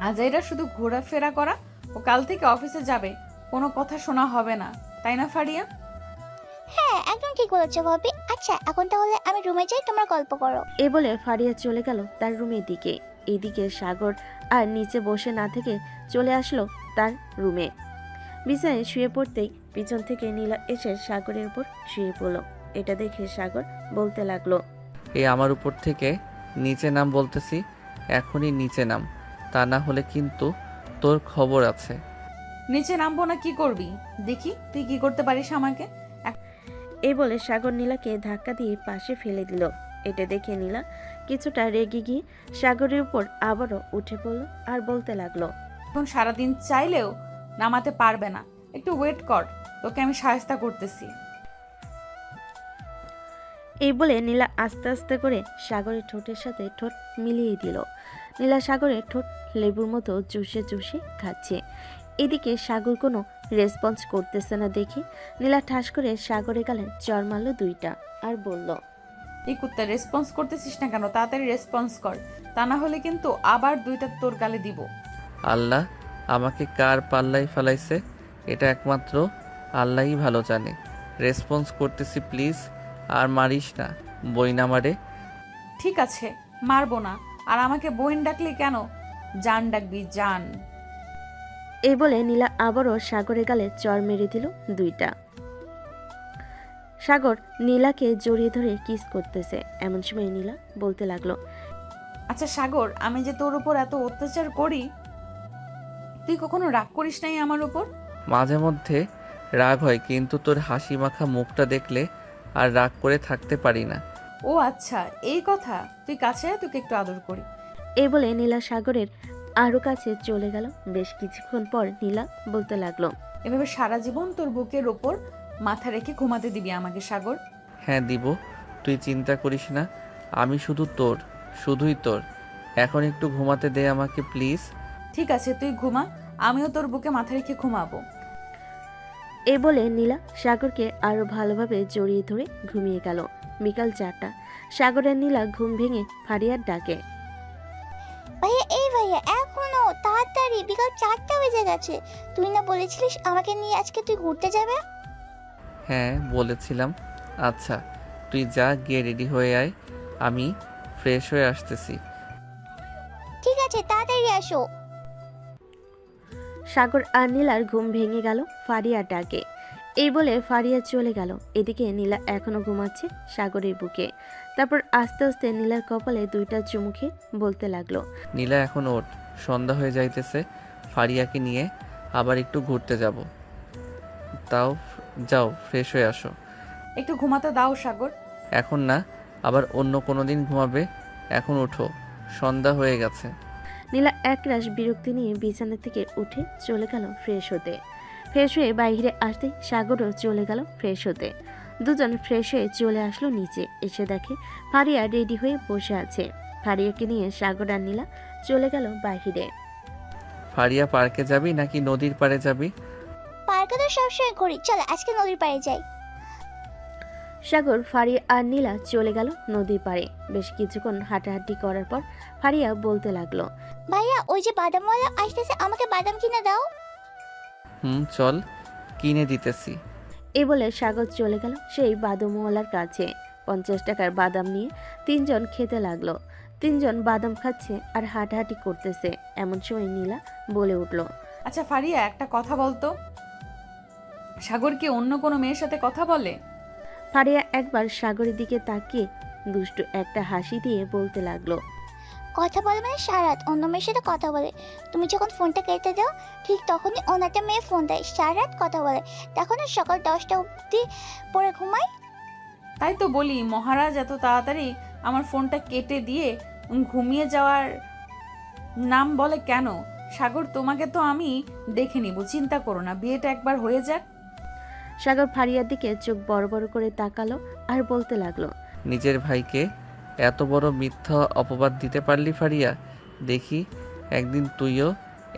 আজাইরা শুধু ঘোরাফেরা করা, ও কাল থেকে অফিসে যাবে, কোনো কথা শোনা হবে না, তাই না ফারিয়া? হ্যাঁ একদম ঠিক বলেছো ভাবি। আচ্ছা এখন তাহলে আমি রুমে যাই, তোমরা গল্প করো। এই বলে ফারিয়া চলে গেল তার রুমের দিকে। এইদিকে সাগর আর নিচে বসে না থেকে চলে আসলো তার রুমে। বিছানায় শুয়ে পড়তেই পিছন থেকে নীলা এসে সাগরের উপর শুয়ে পড়ল। এটা দেখে সাগর বলতে লাগলো, আমার উপর থেকে নিচে নাম বলতেছি, এখনই নিচে নাম, তা না হলে কিন্তু তোর খবর আছে। নিচে নামবো না, কি করবি দেখি তুই কি করতে পারিস আমাকে। এই বলে সাগর নীলাকে ধাক্কা দিয়ে পাশে ফেলে দিল। এটা দেখে নীলা কিছুটা রেগে গিয়ে সাগরের উপর আবারও উঠে পড়ল আর বলতে লাগলো, এখন সারাদিন চাইলেও নামাতে পারবে না, একটু ওয়েট কর, তোকে আমি সাহায্য করতেছি। এই বলে নীলা আস্তে আস্তে করে সাগরের ঠোঁটের সাথে ঠোঁট মিলিয়ে দিল। নীলা সাগরের ঠোঁট লেবুর মতো চুষে চুষে খাচ্ছে। এদিকে সাগর কোনো রেসপন্স করতেছে না দেখে নীলা ঠাস করে সাগরে গালে চড় মারল দুইটা আর বলল, এই কুত্তা রেসপন্স করতেছিস না কেন? তাড়াতাড়ি রেসপন্স কর, তা না হলে কিন্তু আবার দুইটা তোর গালে দিব। আল্লাহ আমাকে কার পাল্লাই ফেলাইছে এটা একমাত্র আল্লাহই ভালো জানে। রেসপন্স করতেছি প্লিজ, আর মারিস না, বই না মারে। ঠিক আছে, মারবো না। আর আমাকে বোন ডাকলি কেন? জান ডাকবি, জান। এই বলে নীলা আবারও সাগরের গালে চড় মেরে দিল দুইটা। সাগর নীলাকে জড়িয়ে ধরে কিস করতেছে। এমন সময় নীলা বলতে লাগলো, আচ্ছা সাগর, আমি যে তোর উপর এত অত্যাচার করি, তুই কখনো রাগ করিস নাই আমার উপর? মাঝে মধ্যে রাগ হয়, কিন্তু তোর হাসি মাখা মুখটা দেখলে আর রাগ করে থাকতে পারি না। ও আচ্ছা, এই কথা। তুই কাছে আয়, তোকে একটু আদর করি। এই বলে নীলা সাগরের আরো কাছে চলে গেল। বেশ কিছুক্ষণ পর নীলা বলতে লাগলো, এভাবে সারা জীবন তোর বুকের ওপর মাথা রেখে ঘুমাতে দিবি আমাকে সাগর? হ্যাঁ দিব, তুই চিন্তা করিস না, আমি শুধু তোর, শুধুই তোর। এখন একটু ঘুমাতে দে আমাকে প্লিজ। ঠিক আছে, তুই ঘুমা, আমিও তোর বুকে মাথা রেখে ঘুমাবো। এই বলে নীলা সাগরকে আরো ভালোভাবে জড়িয়ে ধরে ঘুমিয়ে গেল। বিকাল 4টা। সাগরের নীলা ঘুম ভেঙে ফারিয়ার ডাকে, ভাইয়া এই ভাইয়া এখনো তাড়াতাড়ি, বিকাল 4টা বেজে গেছে। তুই না বলেছিলিস আমাকে নিয়ে আজকে তুই ঘুরতে যাবে? হ্যাঁ বলেছিলাম। আচ্ছা তুই যা, গিয়ে রেডি হয়ে আয়, আমি ফ্রেশ হয়ে আসতেছি। ঠিক আছে তাড়াতাড়ি আসো। সাগর আর নীলার ঘুম ভেঙে গেল ফারিয়ার ডাকে। এই বলে ফারিয়া চলে গেল। এদিকে নীলা এখনো ঘুমাচ্ছে সাগরের বুকে। তারপর আস্তে আস্তে নীলার কপালে দুইটা চুমুকে বলতে লাগলো, নীলা এখন ওঠ, সন্ধ্যা হয়ে যাইতেছে, ফারিয়াকে নিয়ে আবার একটু ঘুরতে যাব। তাও যাও ফ্রেশ হয়ে আসো। একটু ঘুমাতে দাও সাগর। এখন না, আবার অন্য কোনো দিন ঘুমাবে। এখন ওঠো, সন্ধ্যা হয়ে গেছে। নীলা একরাশ বিরক্তি নিয়ে বিছানা থেকে উঠে চলে গেল ফ্রেশ হতে। ফ্রেশ হয়ে বাইরে আসতেই সাগরও চলে গেল ফ্রেশ হতে। দুজন ফ্রেশ হয়ে চলে আসলো নিচে। এসে দেখে ফারিয়া রেডি হয়ে বসে আছে। ফারিয়াকে নিয়ে সাগর আর নীলা চলে গেল বাইরে। ফারিয়া, পার্কে যাবি নাকি নদীর পাড়ে যাবি? পার্কে তো সবসময় করি, চলো আজকে নদীর পাড়ে যাই। সাগর, ফারিয়া আর নীলা চলে গেল নদীর পাড়ে। বেশ কিছুক্ষণ হাঁটাহাঁটি করার পর ফারিয়া বলতে লাগলো, ভাইয়া ওই যে বাদামওয়ালা আসতেছে, আমাকে বাদাম কিনে দাও। চল, কিনে দিতেছি। এই বলে সাগর চলে গেল সেই বাদামওয়ালার কাছে। 50 টাকার বাদাম নিয়ে তিনজন খেতে লাগলো। তিনজন বাদাম খাচ্ছে আর হাঁটাহাঁটি করতেছে। এমন সময় নীলা বলে উঠল, আচ্ছা ফারিয়া, একটা কথা বলতো, সাগর কি অন্য কোনো মেয়ের সাথে কথা বলে? ফারিয়া একবার সাগরের দিকে তাকিয়ে দুষ্টু একটা হাসি দিয়ে বলতে লাগলো, কথা বলে মানে সারাত অন্য মেয়ের সাথে কথা বলে। তুমি যখন ফোনটা কেটে দাও ঠিক তখনই অন্য একটা মেয়ে ফোন দেয়, সারাত কথা বলে। তখন আর সকাল 10টা অবধি পরে ঘুমায়। তাই তো বলি, মহারাজ এত তাড়াতাড়ি আমার ফোনটা কেটে দিয়ে ঘুমিয়ে যাওয়ার নাম বলে কেন? সাগর, তোমাকে তো আমি দেখে নিব, চিন্তা করো না, বিয়েটা একবার হয়ে যাক। সাগর ফারিয়ার দিকে চোখ বড় বড় করে তাকালো আর বলতে লাগলো, নিজের ভাইকে এত বড় মিথ্যা অপবাদ দিতে পারলি ফারিয়া? দেখি একদিন তুইও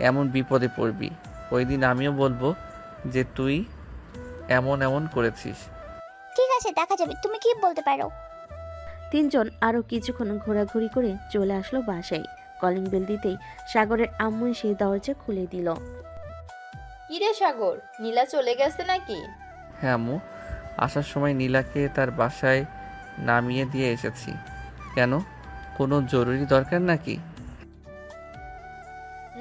এমন বিপদে পড়বি। ওই দিন আমিও বলবো যে তুই এমন এমন করেছিস। ঠিক আছে, দেখা যাবে, তুমি কি বলতে পারো। তিনজন আরো কিছুক্ষণ ঘোরাঘুরি করে চলে আসলো বাসায়। কলিং বেল দিতেই সাগরের আম্মু এসে দরজা খুলে দিল। কিরে সাগর, নীলা চলে গেছে নাকি? হ্যাঁ আম্মু, আসার সময় নীলাকে তার বাসায় নামিয়ে দিয়ে এসেছি। কেন, কোনো জরুরি দরকার নাকি?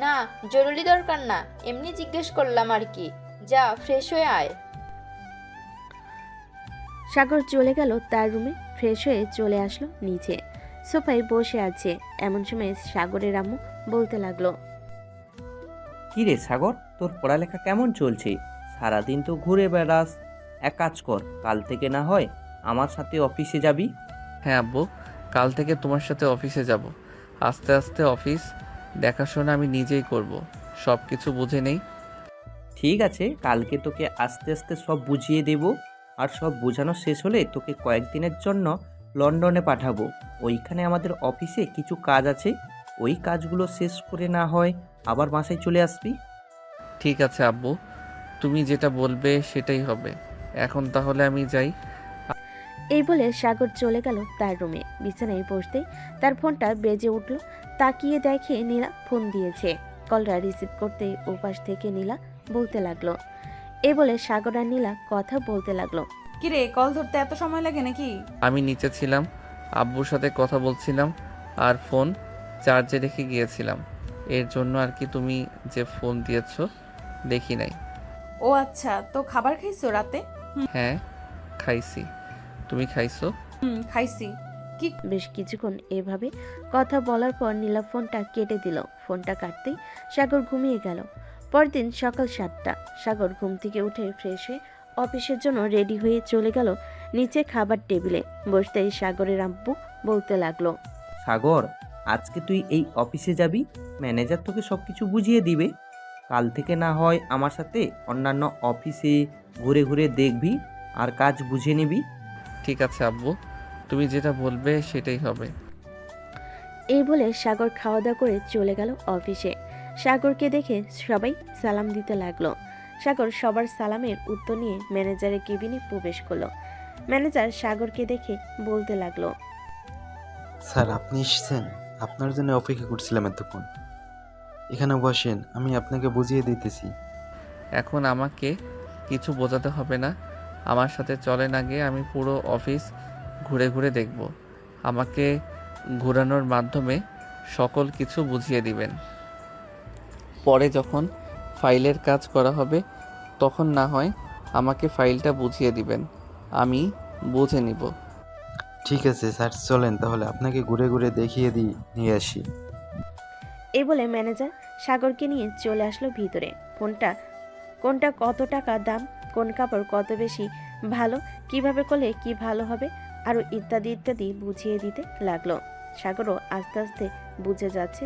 না, জরুরি দরকার না, এমনি জিজ্ঞেস করলাম আর কি। যা ফ্রেশ হয়ে আয়। সাগর চলে গেল তার রুমে। ফ্রেশ হয়ে চলে আসলো নিচে, সোফায় বসে আছে। এমন সময় সাগরের আম্মু বলতে লাগলো, কি রে সাগর, তোর পড়ালেখা কেমন চলছে? সারাদিন তো ঘুরে বেড়াস। এক কাজ কর, কাল থেকে না হয় আমার সাথে অফিসে যাবি। হ্যাঁ আব্বু, কাল থেকে তোমার সাথে অফিসে যাব। আস্তে আস্তে অফিস দেখাশোনা আমি নিজেই করব, সব কিছু বুঝে নেই। ঠিক আছে, কালকে তোকে আস্তে আস্তে সব বুঝিয়ে দেব। আর সব বোঝানো শেষ হলে তোকে কয়েকদিনের জন্য লন্ডনে পাঠাবো। ওইখানে আমাদের অফিসে কিছু কাজ আছে, ওই কাজগুলো শেষ করে না হয় আবার বাসায় চলে আসবি। ঠিক আছে আব্বু, তুমি যেটা বলবে সেটাই হবে। এখন তাহলে আমি যাই। এই বলে সাগর চলে গেল তার রুমে। বিছানায় বসতেই তার ফোনটা বেজে উঠল। তাকিয়ে দেখে নীলা ফোন দিয়েছে। কলটা রিসিভ করতেই ওপাশ থেকে নীলা বলতে লাগলো। এই বলে সাগর আর নীলা কথা বলতে লাগলো। কিরে, কল ধরতে এত সময় লাগে নাকি? আমি নিচে ছিলাম, আব্বুর সাথে কথা বলছিলাম আর ফোন চার্জে রেখে গিয়েছিলাম। এর জন্য আর কি, তুমি যে ফোন দিয়েছো দেখি নাই। ও আচ্ছা, তো খাবার খাইছো রাতে? হ্যাঁ খাইছি, তুমি খাইছো? খাইছি। কি? বেশ কিছুক্ষণ এভাবে কথা বলার পর নীলা ফোনটা কেটে দিল। ফোনটা কাটতেই সাগর ঘুমিয়ে গেল। পরদিন সকাল 7টা। সাগর ঘুম থেকে উঠে ফ্রেশ হয়ে অফিসের জন্য রেডি হয়ে চলে গেল নিচে খাবার টেবিলে। বসতেই সাগরের আব্বু বলতে লাগলো, সাগর, আজকে তুই এই অফিসে যাবি, ম্যানেজার তোকে সব কিছু বুঝিয়ে দিবে। কাল থেকে না হয় আমার সাথে অন্যান্য অফিসে ঘুরে ঘুরে দেখবি আর কাজ বুঝে নিবি। ঠিক আছে আব্বু, তুমি যেটা বলবে সেটাই হবে। এই বলে সাগর খাওয়া দাওয়া করে চলে গেল অফিসে। সাগরকে দেখে সবাই সালাম দিতে লাগলো। সাগর সবার সালামের উত্তর নিয়ে ম্যানেজারের কেবিনে প্রবেশ করলো। ম্যানেজার সাগরকে দেখে বলতে লাগলো, স্যার আপনি এসেছেন, আপনার জন্য অপেক্ষা করছিলাম এতক্ষণ। এখানে বসেন, আমি আপনাকে বুঝিয়ে দিতেছি। এখন আমাকে কিছু বোঝাতে হবে না, আমার সাথে চলেন আগে, আমি পুরো অফিস ঘুরে ঘুরে দেখব। আমাকে ঘোরানোর মাধ্যমে সকল কিছু বুঝিয়ে দিবেন। পরে যখন ফাইলের কাজ করা হবে তখন না হয় আমাকে ফাইলটা বুঝিয়ে দিবেন, আমি বুঝে নিব। ঠিক আছে স্যার, চলেন তাহলে আপনাকে ঘুরে ঘুরে দেখিয়ে নিয়ে আসি। এই বলে ম্যানেজার সাগরকে নিয়ে চলে আসলো ভিতরে। কোনটা কত টাকা দাম, কোন কাপড় কত বেশি ভালো, কিভাবে করলে কি ভালো হবে, আরও ইত্যাদি ইত্যাদি বুঝিয়ে দিতে লাগলো। সাগরও আস্তে আস্তে বুঝে যাচ্ছে,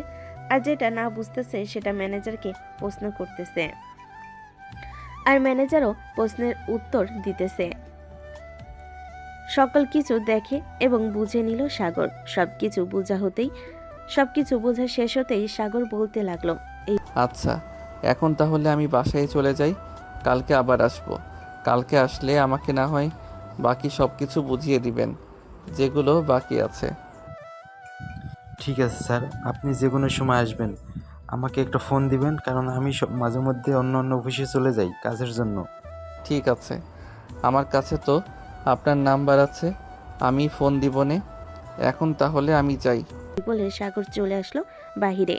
আর যেটা না বুঝতেছে সেটা ম্যানেজারকে প্রশ্ন করতেছে, আর ম্যানেজারও প্রশ্নের উত্তর দিতেছে। সকল কিছু দেখে এবং বুঝে নিল সাগর। সবকিছু বোঝা শেষ হতেই সাগর বলতে লাগলো, আচ্ছা, এখন তাহলে আমি বাসায় চলে যাই, কালকে আবার আসবো। কালকে আসলে আমাকে না হয় বাকি সব কিছু বুঝিয়ে দিবেন, যেগুলো বাকি আছে। ঠিক আছে স্যার, আপনি যে কোনো সময় আসবেন, আমাকে একটা ফোন দিবেন, কারণ আমি মাঝে মধ্যে অন্য অন্য অফিসে চলে যাই কাজের জন্য। ঠিক আছে, আমার কাছে তো আপনার নাম্বার আছে, আমি ফোন দিবনে। এখন তাহলে আমি যাই। বলে সাগর চলে আসলো বাহিরে।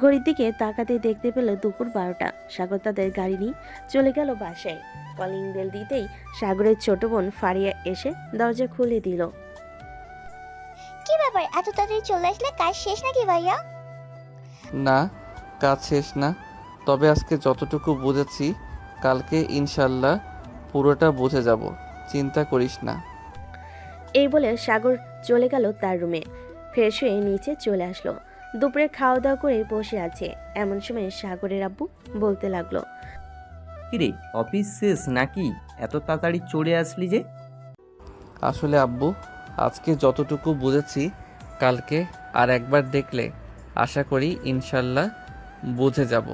ঘড়ির দিকে তাকাতে দেখতে পেল দুপুর 12টা। সাগর তাদের গাড়ি নিয়ে চলে গেল বাসায়। কলিং বেল দিতেই সাগরের ছোট বোন ফারিয়া এসে দরজা খুলে দিল। কি ব্যাপার, এত তাড়াতাড়ি চলে আসলে? কাজ শেষ নাকি ভাইয়া? না, কাজ শেষ না, তবে আজকে যতটুকু বুঝেছি কালকে ইনশাল্লাহ পুরোটা বুঝে যাব, চিন্তা করিস না। এই বলে সাগর চলে গেল তার রুমে। ফ্রেশ হয়ে নিচে চলে আসলো। দুপুরে খাওয়া দাওয়া করে বসে আছে। এমন সময় সাগরের আব্বু বলতে লাগলো, কিরে, অফিস শেষ নাকি? এত তাড়াতাড়ি চলে আসলি যে? আসলে আব্বু, আজকে যতটুকু বুঝেছি কালকে আর একবার দেখলে আশা করি ইনশাল্লাহ বুঝে যাব।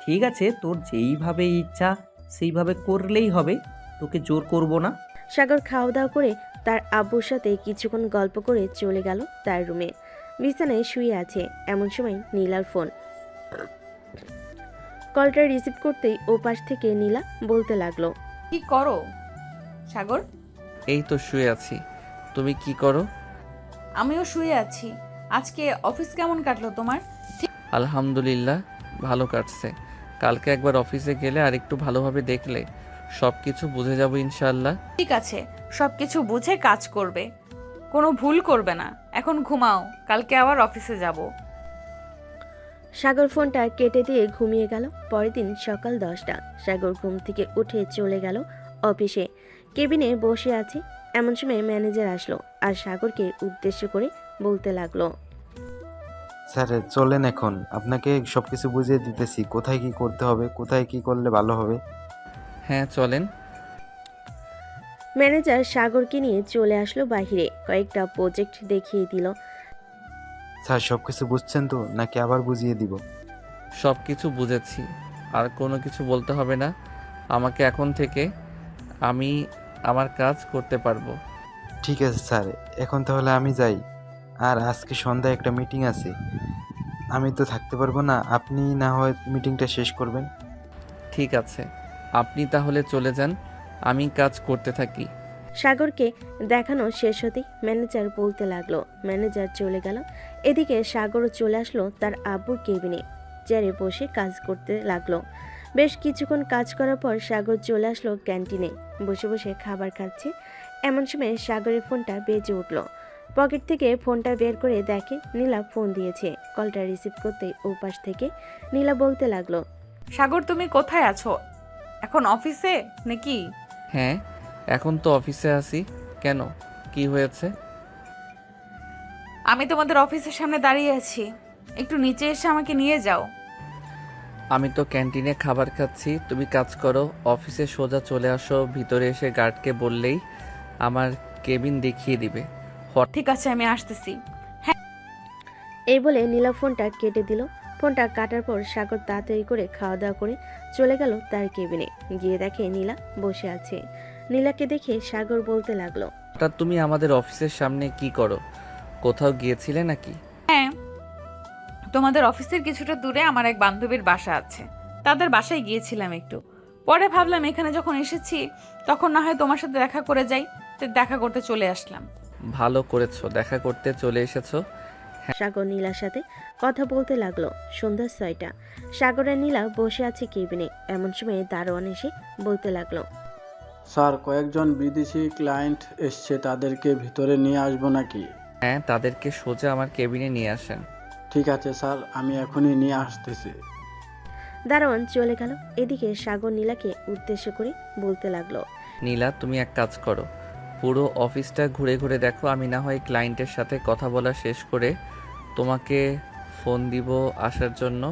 ঠিক আছে, তোর যেইভাবে ইচ্ছা সেইভাবে করলেই হবে, তোকে জোর করব না। সাগর খাওয়া দাওয়া করে তার আব্বুর সাথে কিছুক্ষণ গল্প করে চলে গেল তার রুমে। বিছানায় শুয়ে আছে। এমন সময় নীলার ফোন। কলটা রিসিভ করতেই ওপাশ থেকে নীলা বলতে লাগলো, কি করো সাগর? এই তো শুয়ে আছি, তুমি কি করো? আমিও শুয়ে আছি। আজকে অফিস কেমন কাটলো তোমার? আলহামদুলিল্লাহ, ভালো কাটছে। কালকে একবার অফিসে গেলে আর একটু ভালোভাবে দেখলে সব কিছু বুঝে যাব ইনশাল্লাহ। ঠিক আছে, সবকিছু বুঝে কাজ করবে, কোনো ভুল করবে না। এখন ঘুমাও, কালকে আবার অফিসে যাব। সাগর ফোনটা কেটে দিয়ে ঘুমিয়ে গেল। পরের দিন সকাল 10টা। সাগর ঘুম থেকে উঠে চলে গেল অফিসে। কেবিনে বসে আছে। এমন সময় ম্যানেজার আসলো আর সাগরকে উদ্দেশ্য করে বলতে লাগলো, স্যার চলেন, এখন আপনাকে সব কিছু বুঝিয়ে দিতেছি, কোথায় কি করতে হবে, কোথায় কি করলে ভালো হবে। হ্যাঁ চলেন। ম্যানেজার সাগরকে নিয়ে চলে আসলো বাহিরে। কয়েকটা প্রজেক্ট দেখিয়ে দিল। স্যার সব কিছু বুঝছেন তো, নাকি আবার বুঝিয়ে দিব? সব কিছু বুঝেছি, আর কোনো কিছু বলতে হবে না আমাকে। এখন থেকে আমি আমার কাজ করতে পারবো। ঠিক আছে স্যার, এখন তাহলে আমি যাই। আর আজকে সন্ধ্যায় একটা মিটিং আছে, আমি তো থাকতে পারবো না, আপনি না হয় মিটিংটা শেষ করবেন। ঠিক আছে, আপনি তাহলে চলে যান, আমি কাজ করতে থাকি। সাগরকে দেখানো শেষ হতেই ম্যানেজার বলতে লাগলো। ম্যানেজার চলে গেল। এদিকে সাগরও চলে আসলো তার আব্বুর কেবিনে। চেয়ারে বসে কাজ করতে লাগলো। বেশ কিছুক্ষণ কাজ করার পর সাগর চলে আসলো ক্যান্টিনে। বসে বসে খাবার খাচ্ছে। এমন সময় সাগরের ফোনটা বেজে উঠল। পকেট থেকে ফোনটা বের করে দেখে নীলা ফোন দিয়েছে। কলটা রিসিভ করতেই ওপাশ থেকে নীলা বলতে লাগলো, সাগর, তুমি কোথায় আছো? এখন অফিসে নাকি? হ্যাঁ, এখন তো অফিসে আছি। কেন, কি হয়েছে? আমি তোমাদের অফিসের সামনে দাঁড়িয়ে আছি, একটু নিচে এসে আমাকে নিয়ে যাও। আমি তো ক্যান্টিনে খাবার খাচ্ছি, তুমি কাজ করো। অফিসে সোজা চলে আসো, ভিতরে এসে গার্ডকে বললেই আমার কেবিন দেখিয়ে দিবে। ঠিক আছে, আমি আসতেছি। এই বলে নীলা ফোনটা কেটে দিল। ফোনটা কাটার পর সাগর তাড়াতাড়ি করে খাওয়া দাওয়া করে চলে গেল তার কেবিনে। গিয়ে দেখে নীলা বসে আছে। নীলাকে দেখে সাগর বলতে লাগলো, হঠাৎ তুমি আমাদের অফিসের সামনে কি করো? কোথাও গিয়েছিলে নাকি? হ্যাঁ, তোমাদের অফিসের কিছুটা দূরে আমার এক বান্ধবীর বাসা আছে, তাদের বাসায় গিয়েছিলাম একটু। পরে ভাবলাম এখানে যখন এসেছি তখন না হয় তোমার সাথে দেখা করে যাই, তো দেখা করতে চলে আসলাম। ভালো করেছো, দেখা করতে চলে এসেছো। সাগর নীলার সাথে কথা বলতে লাগলো। সন্ধ্যা 6টা। সাগর আর নীলা বসে আছে কেবিনে। এমন সময় দারোয়ান এসে বলতে লাগলো, স্যার, কয়েকজন বিদেশি ক্লায়েন্ট এসছে, তাদেরকে ভিতরে নিয়ে আসবো নাকি? হ্যাঁ, তাদেরকে সোজা আমার কেবিনে নিয়ে আসেন। ঠিক আছে স্যার, আমি এখনই নিয়ে আসতেছি। দারোয়ান চলে গেল। এদিকে সাগর নীলাকে উদ্দেশ্য করে বলতে লাগলো, নীলা, তুমি এক কাজ করো, পুরো অফিসটা ঘুরে ঘুরে দেখো। আমি না হয় ক্লায়েন্টের সাথে কথা বলা শেষ করে তোমাকে ফোন দিব আসার জন্য।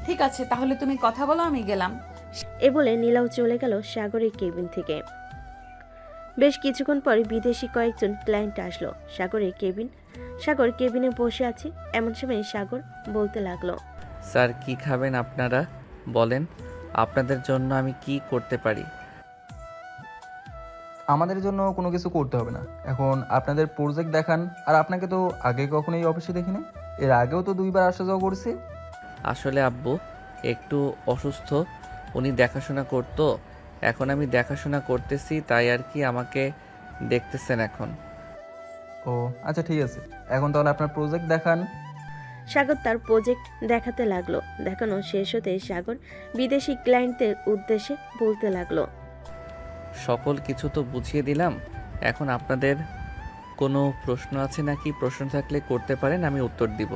ঠিক আছে, তাহলে তুমি কথা বলো, আমি গেলাম। এ বলে নীলাও চলে গেল সাগরের কেবিন থেকে। বেশ কিছুক্ষণ পরে বিদেশি কয়েকজন ক্লায়েন্ট আসলো সাগর কেবিনে বসে আছে। এমন সময় সাগর বলতে লাগলো, স্যার কি খাবেন আপনারা বলেন, আপনাদের জন্য আমি কি করতে পারি? আমাদের জন্য কোনো কিছু করতে হবে না, এখন আপনাদের প্রজেক্ট দেখান। আর আপনাকে তো আগে কখনো এই অফিসে দেখিনি, এর আগেও তো 2বার আসা যাওয়া করছি। আসলে আব্বু একটু অসুস্থ, উনি দেখাশোনা করতো, এখন আমি দেখাশোনা করতেছি, তাই আর কি আমাকে দেখতেছেন এখন। ও আচ্ছা ঠিক আছে, এখন তাহলে আপনার প্রজেক্ট দেখান। সাগর তার প্রজেক্ট দেখাতে লাগলো। দেখানো শেষ হতে সাগর বিদেশি ক্লায়েন্টদের উদ্দেশ্যে বলতে লাগলো, সকল কিছু তো বুঝিয়ে দিলাম, এখন আপনাদের কোনো প্রশ্ন আছে নাকি? প্রশ্ন থাকলে করতে পারেন, আমি উত্তর দিব।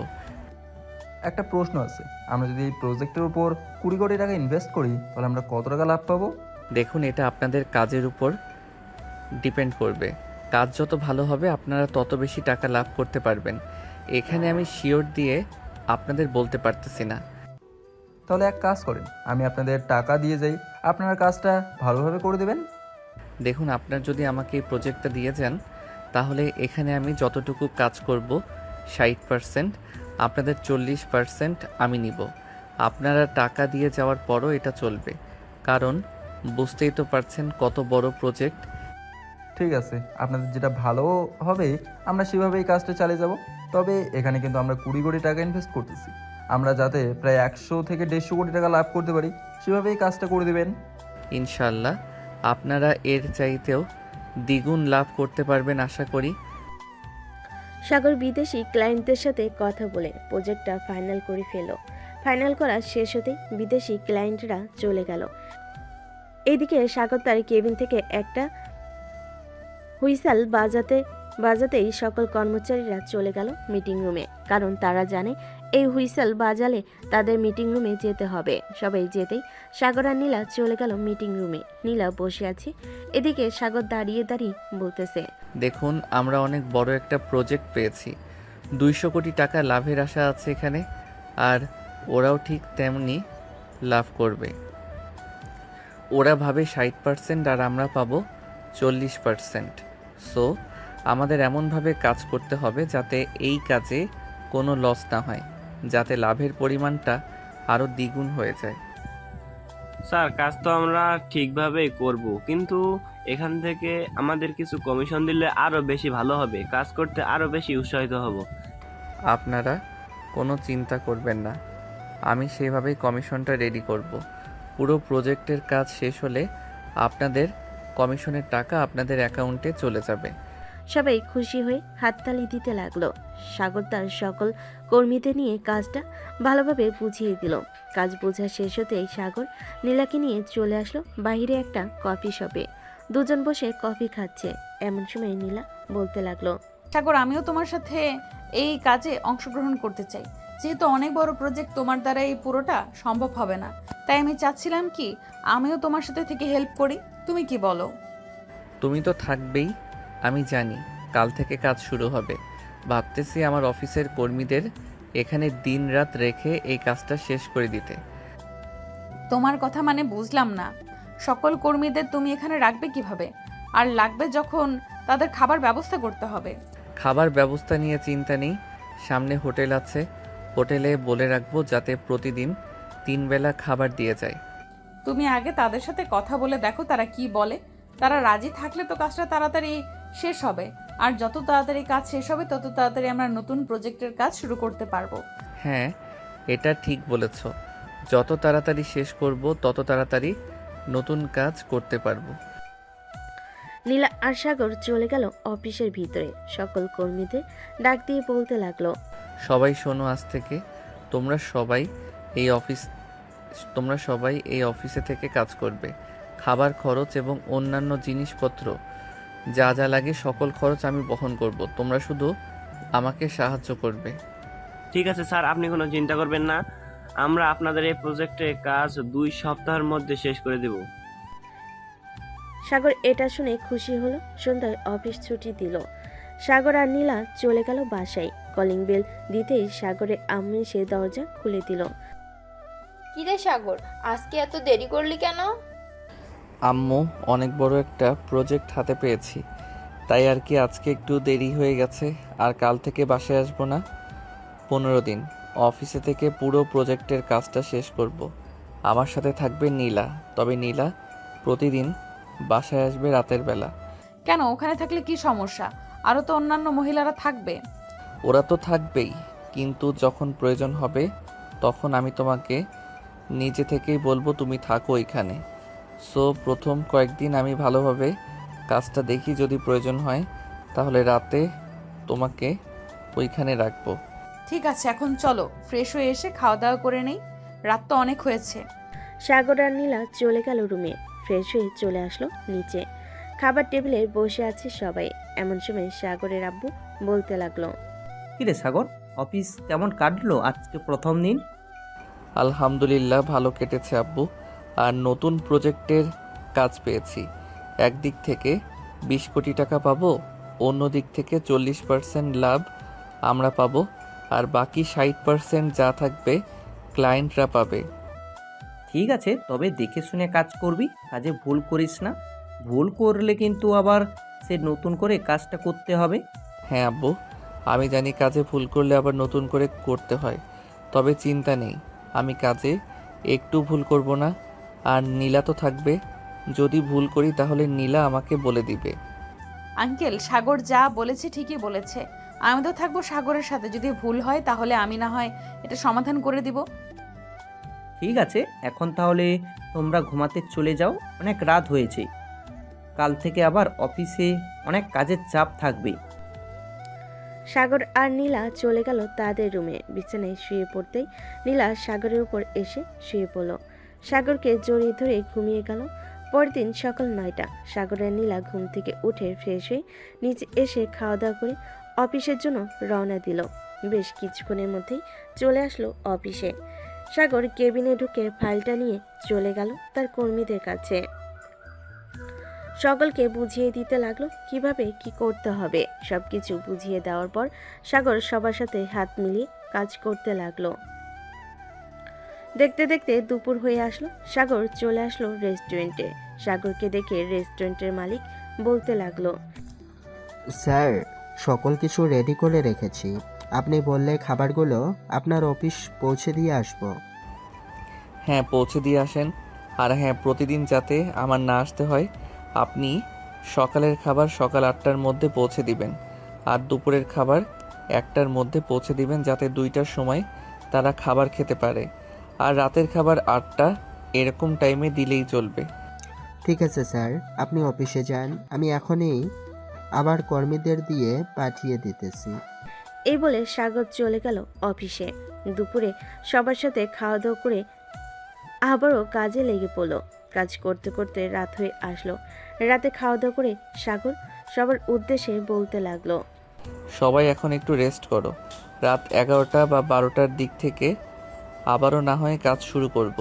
একটা প্রশ্ন আছে, আমরা যদি এই প্রজেক্টের উপর 20 কোটি টাকা ইনভেস্ট করি তাহলে আমরা কত টাকা লাভ পাবো? দেখুন, এটা আপনাদের কাজের উপর ডিপেন্ড করবে, কাজ যত ভালো হবে আপনারা তত বেশি টাকা লাভ করতে পারবেন। এখানে আমি শিওর দিয়ে আপনাদের বলতে পারতেছি না। তাহলে এক কাজ করেন, আমি আপনাদের টাকা দিয়ে যাই, আপনারা কাজটা ভালোভাবে করে দেবেন। দেখুন, আপনার যদি আমাকে এই প্রজেক্টটা দিয়ে যান, তাহলে এখানে আমি যতটুকু কাজ করব 60%, আপনাদের 40% আমি নিব। আপনারা টাকা দিয়ে যাওয়ার পরও এটা চলবে, কারণ বুঝতেই তো পারছেন কত বড় প্রজেক্ট। ঠিক আছে, আপনাদের যেটা ভালো হবে আমরা সেভাবে এই কাজটা চালিয়ে যাব। তবে এখানে কিন্তু আমরা 20 কোটি টাকা ইনভেস্ট করতেছি, আমরা যাতে প্রায় 100 থেকে 150 কোটি টাকা লাভ করতে পারি সেভাবে এই কাজটা করে দেবেন। ইনশাল্লাহ আপনারা এর চাইতেও দ্বিগুণ লাভ করতে পারবেন আশা করি। সাগর বিদেশি ক্লায়েন্টদের সাথে কথা বলে প্রজেক্টটা ফাইনাল করে ফেলো। ফাইনাল করা শেষ হতেই বিদেশি ক্লায়েন্টরা চলে গেল। এইদিকে সাগর তার কেবিন থেকে একটা হুইসেল বাজাতেই সকল কর্মচারীরা চলে গেল মিটিং রুমে, কারণ তারা জানে এই হুইসেল বাজালে তাদের মিটিং রুমে যেতে হবে। সবাই যেতেই সাগর আর নীলা চলে গেল মিটিং রুমে। নীলা বসে আছে, এদিকে সাগর দাঁড়িয়ে দাঁড়িয়ে বলতেছে, দেখুন, আমরা অনেক বড় একটা প্রজেক্ট পেয়েছি, 200 কোটি টাকা লাভের আশা আছে এখানে, আর ওরাও ঠিক তেমনি লাভ করবে। ওরা ভাবে 60% আর আমরা পাবো 40%। সো আমাদের এমনভাবে কাজ করতে হবে যাতে এই কাজে কোনো লস না হয়, যাতে লাভের পরিমাণটা আরও দ্বিগুণ হয়ে যায়। স্যার, কাজ তো আমরা ঠিকভাবেই করব, কিন্তু এখান থেকে আমাদের কিছু কমিশন দিলে আরো বেশি ভালো হবে, কাজ করতে আরো বেশি উৎসাহিত হব। আপনারা কোনো চিন্তা করবেন না, আমি সেভাবেই কমিশনটা রেডি করব। পুরো প্রজেক্টের কাজ শেষ হলে আপনাদের কমিশনের টাকা আপনাদের অ্যাকাউন্টে চলে যাবে। সবাই খুশি হয়ে হাততালি দিতে লাগলো। সাগর তার সকল কর্মীদের নিয়ে কাজটা ভালোভাবে বুঝিয়ে দিল। কাজ বোঝা শেষ হতেই সাগর নীলাকে নিয়ে চলে আসলো বাইরে একটা কফি শপে। দুজন বসে কফি খাচ্ছে। এমন সময় নীলা বলতে লাগলো, সাগর, আমিও তোমার সাথে এই কাজে অংশগ্রহণ করতে চাই। যেহেতু অনেক বড় প্রজেক্ট, তোমার দ্বারা এই পুরোটা সম্ভব হবে না, তাই আমি চাচ্ছিলাম কি আমিও তোমার সাথে থেকে হেল্প করি। তুমি কি বলো? তুমি তো থাকবেই, আমি জানি। কাল থেকে কাজ শুরু হবে, ভাবতেছি আমার অফিসের কর্মীদের এখানে দিন রাত রেখে এই কাজটা শেষ করে দিতে। তোমার কথা মানে বুঝলাম না। সকল কর্মীদের তুমি এখানে রাখবে কিভাবে? আর লাগবে যখন তাদের খাবার ব্যবস্থা করতে হবে। খাবার ব্যবস্থা নিয়ে চিন্তা নেই, সামনে হোটেল আছে, হোটেলে বলে রাখবো যাতে প্রতিদিন 3 বেলা খাবার দিয়ে যায়। তুমি আগে তাদের সাথে কথা বলে দেখো তারা কি বলে। তারা রাজি থাকলে তো কাজটা তাড়াতাড়ি শেষ হবে, আর যত তাড়াতাড়ি কাজ শেষ হবে তত তাড়াতাড়ি আমরা নতুন প্রজেক্টের কাজ শুরু করতে পারবো। হ্যাঁ, এটা ঠিক বলেছ, যত তাড়াতাড়ি শেষ করব তত তাড়াতাড়ি নতুন কাজ করতে পারবো। নীলা আর সাগর চলে গেল অফিসের ভিতরে। সকল কর্মীদের ডাক দিয়ে বলতে লাগলো, সবাই শোনো, আজ থেকে তোমরা সবাই এই অফিসে থেকে কাজ করবে। খাবার খরচ এবং অন্যান্য জিনিসপত্র যা যা লাগে সকল খরচ আমি বহন করব, তোমরা শুধু আমাকে সাহায্য করবে। ঠিক আছে স্যার, আপনি কোনো চিন্তা করবেন না, আমরা আপনাদের এই প্রজেক্টের কাজ 2 সপ্তাহের মধ্যে শেষ করে দেব। সাগর এটা শুনে খুশি হলো। সন্ধ্যায় অফিস ছুটি দিল। সাগর আর নীলা চলে গেল বাসায়। কলিং বেল দিতেই সাগরের আম্মু এসে দরজা খুলে দিল। কিরে সাগর, আজকে এত দেরি করলি কেন? আম্মু, অনেক বড় একটা প্রজেক্ট হাতে পেয়েছি, তাই আর কি আজকে একটু দেরি হয়ে গেছে। আর কাল থেকে বাসায় আসবো না, 15 দিন অফিসে থেকে পুরো প্রজেক্টের কাজটা শেষ করব। আমার সাথে থাকবে নীলা, তবে নীলা প্রতিদিন বাসায় আসবে রাতের বেলা। কেন, ওখানে থাকলে কি সমস্যা? আরও তো অন্যান্য মহিলারা থাকবে। ওরা তো থাকবেই, কিন্তু যখন প্রয়োজন হবে তখন আমি তোমাকে নিজে থেকেই বলবো তুমি থাকো এখানে। সো প্রথম কয়েকদিন আমি ভালোভাবে কাজটা দেখি, যদি প্রয়োজন হয় তাহলে রাতে তোমাকে ওইখানে রাখবো। ঠিক আছে, এখন চলো ফ্রেশ হয়ে এসে খাওয়া দাওয়া করে নেই, রাত তো অনেক হয়েছে। সাগর আর নীলা চলে গেল রুমে। ফ্রেশ হয়ে চলে আসলো নিচে। খাবার টেবিলে বসে আছে সবাই। এমন সময় সাগরের আব্বু বলতে লাগলো, কিরে সাগর, অফিস কেমন কাটলো আজকে প্রথম দিন? আলহামদুলিল্লাহ ভালো কেটেছে আব্বু। আর নতুন প্রজেক্টের কাজ পেয়েছি। একদিক থেকে 20 কোটি টাকা পাবো, অন্য দিক থেকে 40% লাভ আমরা পাবো, আর বাকি 60% যা থাকবে ক্লায়েন্টরা পাবে। ঠিক আছে, তবে দেখে শুনে কাজ করবি, কাজে ভুল করিস না। ভুল করলে কিন্তু আবার সে নতুন করে কাজটা করতে হবে। হ্যাঁ আব্বু, আমি জানি কাজে ভুল করলে আবার নতুন করে করতে হয়, তবে চিন্তা নেই, আমি কাজে একটু ভুল করব না। আর নীলা তো থাকবে, যদি ভুল করি তাহলে নীলা আমাকে বলে দিবে। আঙ্কেল, সাগর যা বলেছে ঠিকই বলেছে। আমি তো থাকবো সাগরের সাথে, যদি ভুল হয় তাহলে আমি না হয় এটা সমাধান করে দিব। ঠিক আছে, এখন তাহলে তোমরা ঘুমাতে চলে যাও, অনেক রাত হয়েছে। কাল থেকে আবার অফিসে অনেক কাজের চাপ থাকবে। সাগর আর নীলা চলে গেল তাদের রুমে। বিছানায় শুয়ে পড়তেই নীলা সাগরের উপর এসে শুয়ে পড়ল। সাগরকে জড়িয়ে ধরে ঘুমিয়ে গেল। পরদিন সকাল 9টা। সাগর আর নীলা ঘুম থেকে উঠে ফ্রেশ হয়ে নিচে এসে খাওয়া দাওয়া করে অফিসের জন্য রওনা দিল। বেশ কিছুক্ষণের মধ্যেই চলে আসলো অফিসে। সাগর কেবিনে ঢুকে ফাইলটা নিয়ে চলে গেল তার কর্মীদের কাছে। সকলকে বুঝিয়ে দিতে লাগলো কিভাবে কি করতে হবে। সবকিছু বুঝিয়ে দেওয়ার পর সাগর সবার সাথে হাত মিলিয়ে কাজ করতে লাগলো। দেখতে দেখতে দুপুর হয়ে আসলো। সাগর চলে আসলো রেস্টুরেন্টে। সাগরকে দেখে রেস্টুরেন্টের মালিক বলতে লাগলো, স্যার, সকল কিছু রেডি করে রেখেছি। আপনি বললে খাবারগুলো আপনার অফিস পৌঁছে দিয়ে আসবো। হ্যাঁ, পৌঁছে দিয়ে আসেন। আর হ্যাঁ, প্রতিদিন যাতে আমার না আসতে হয়, আপনি সকালের খাবার সকাল 8টার মধ্যে পৌঁছে দিবেন, আর দুপুরের খাবার 1টার মধ্যে পৌঁছে দিবেন, যাতে 2টার সময় তারা খাবার খেতে পারে। আর রাতের খাবার 8টা, এরকম টাইমে দিলেই চলবে। ঠিক আছে স্যার, আপনি অফিসে যান, আমি এখনই আবার কর্মীদের দিয়ে পাঠিয়ে দিতেছি। এই বলে সাগর চলে গেল অফিসে। দুপুরে সবার সাথে খাওয়া দাওয়া করে আবারও কাজে লেগে পড়লো। কাজ করতে করতে রাত হয়ে আসলো। রাতে খাওয়া দাওয়া করে সাগর সবার উদ্দেশ্যে বলতে লাগলো, সবাই এখন একটু রেস্ট করো, রাত 11টা বা 12টার দিক থেকে আবারও না হয় কাজ শুরু করব।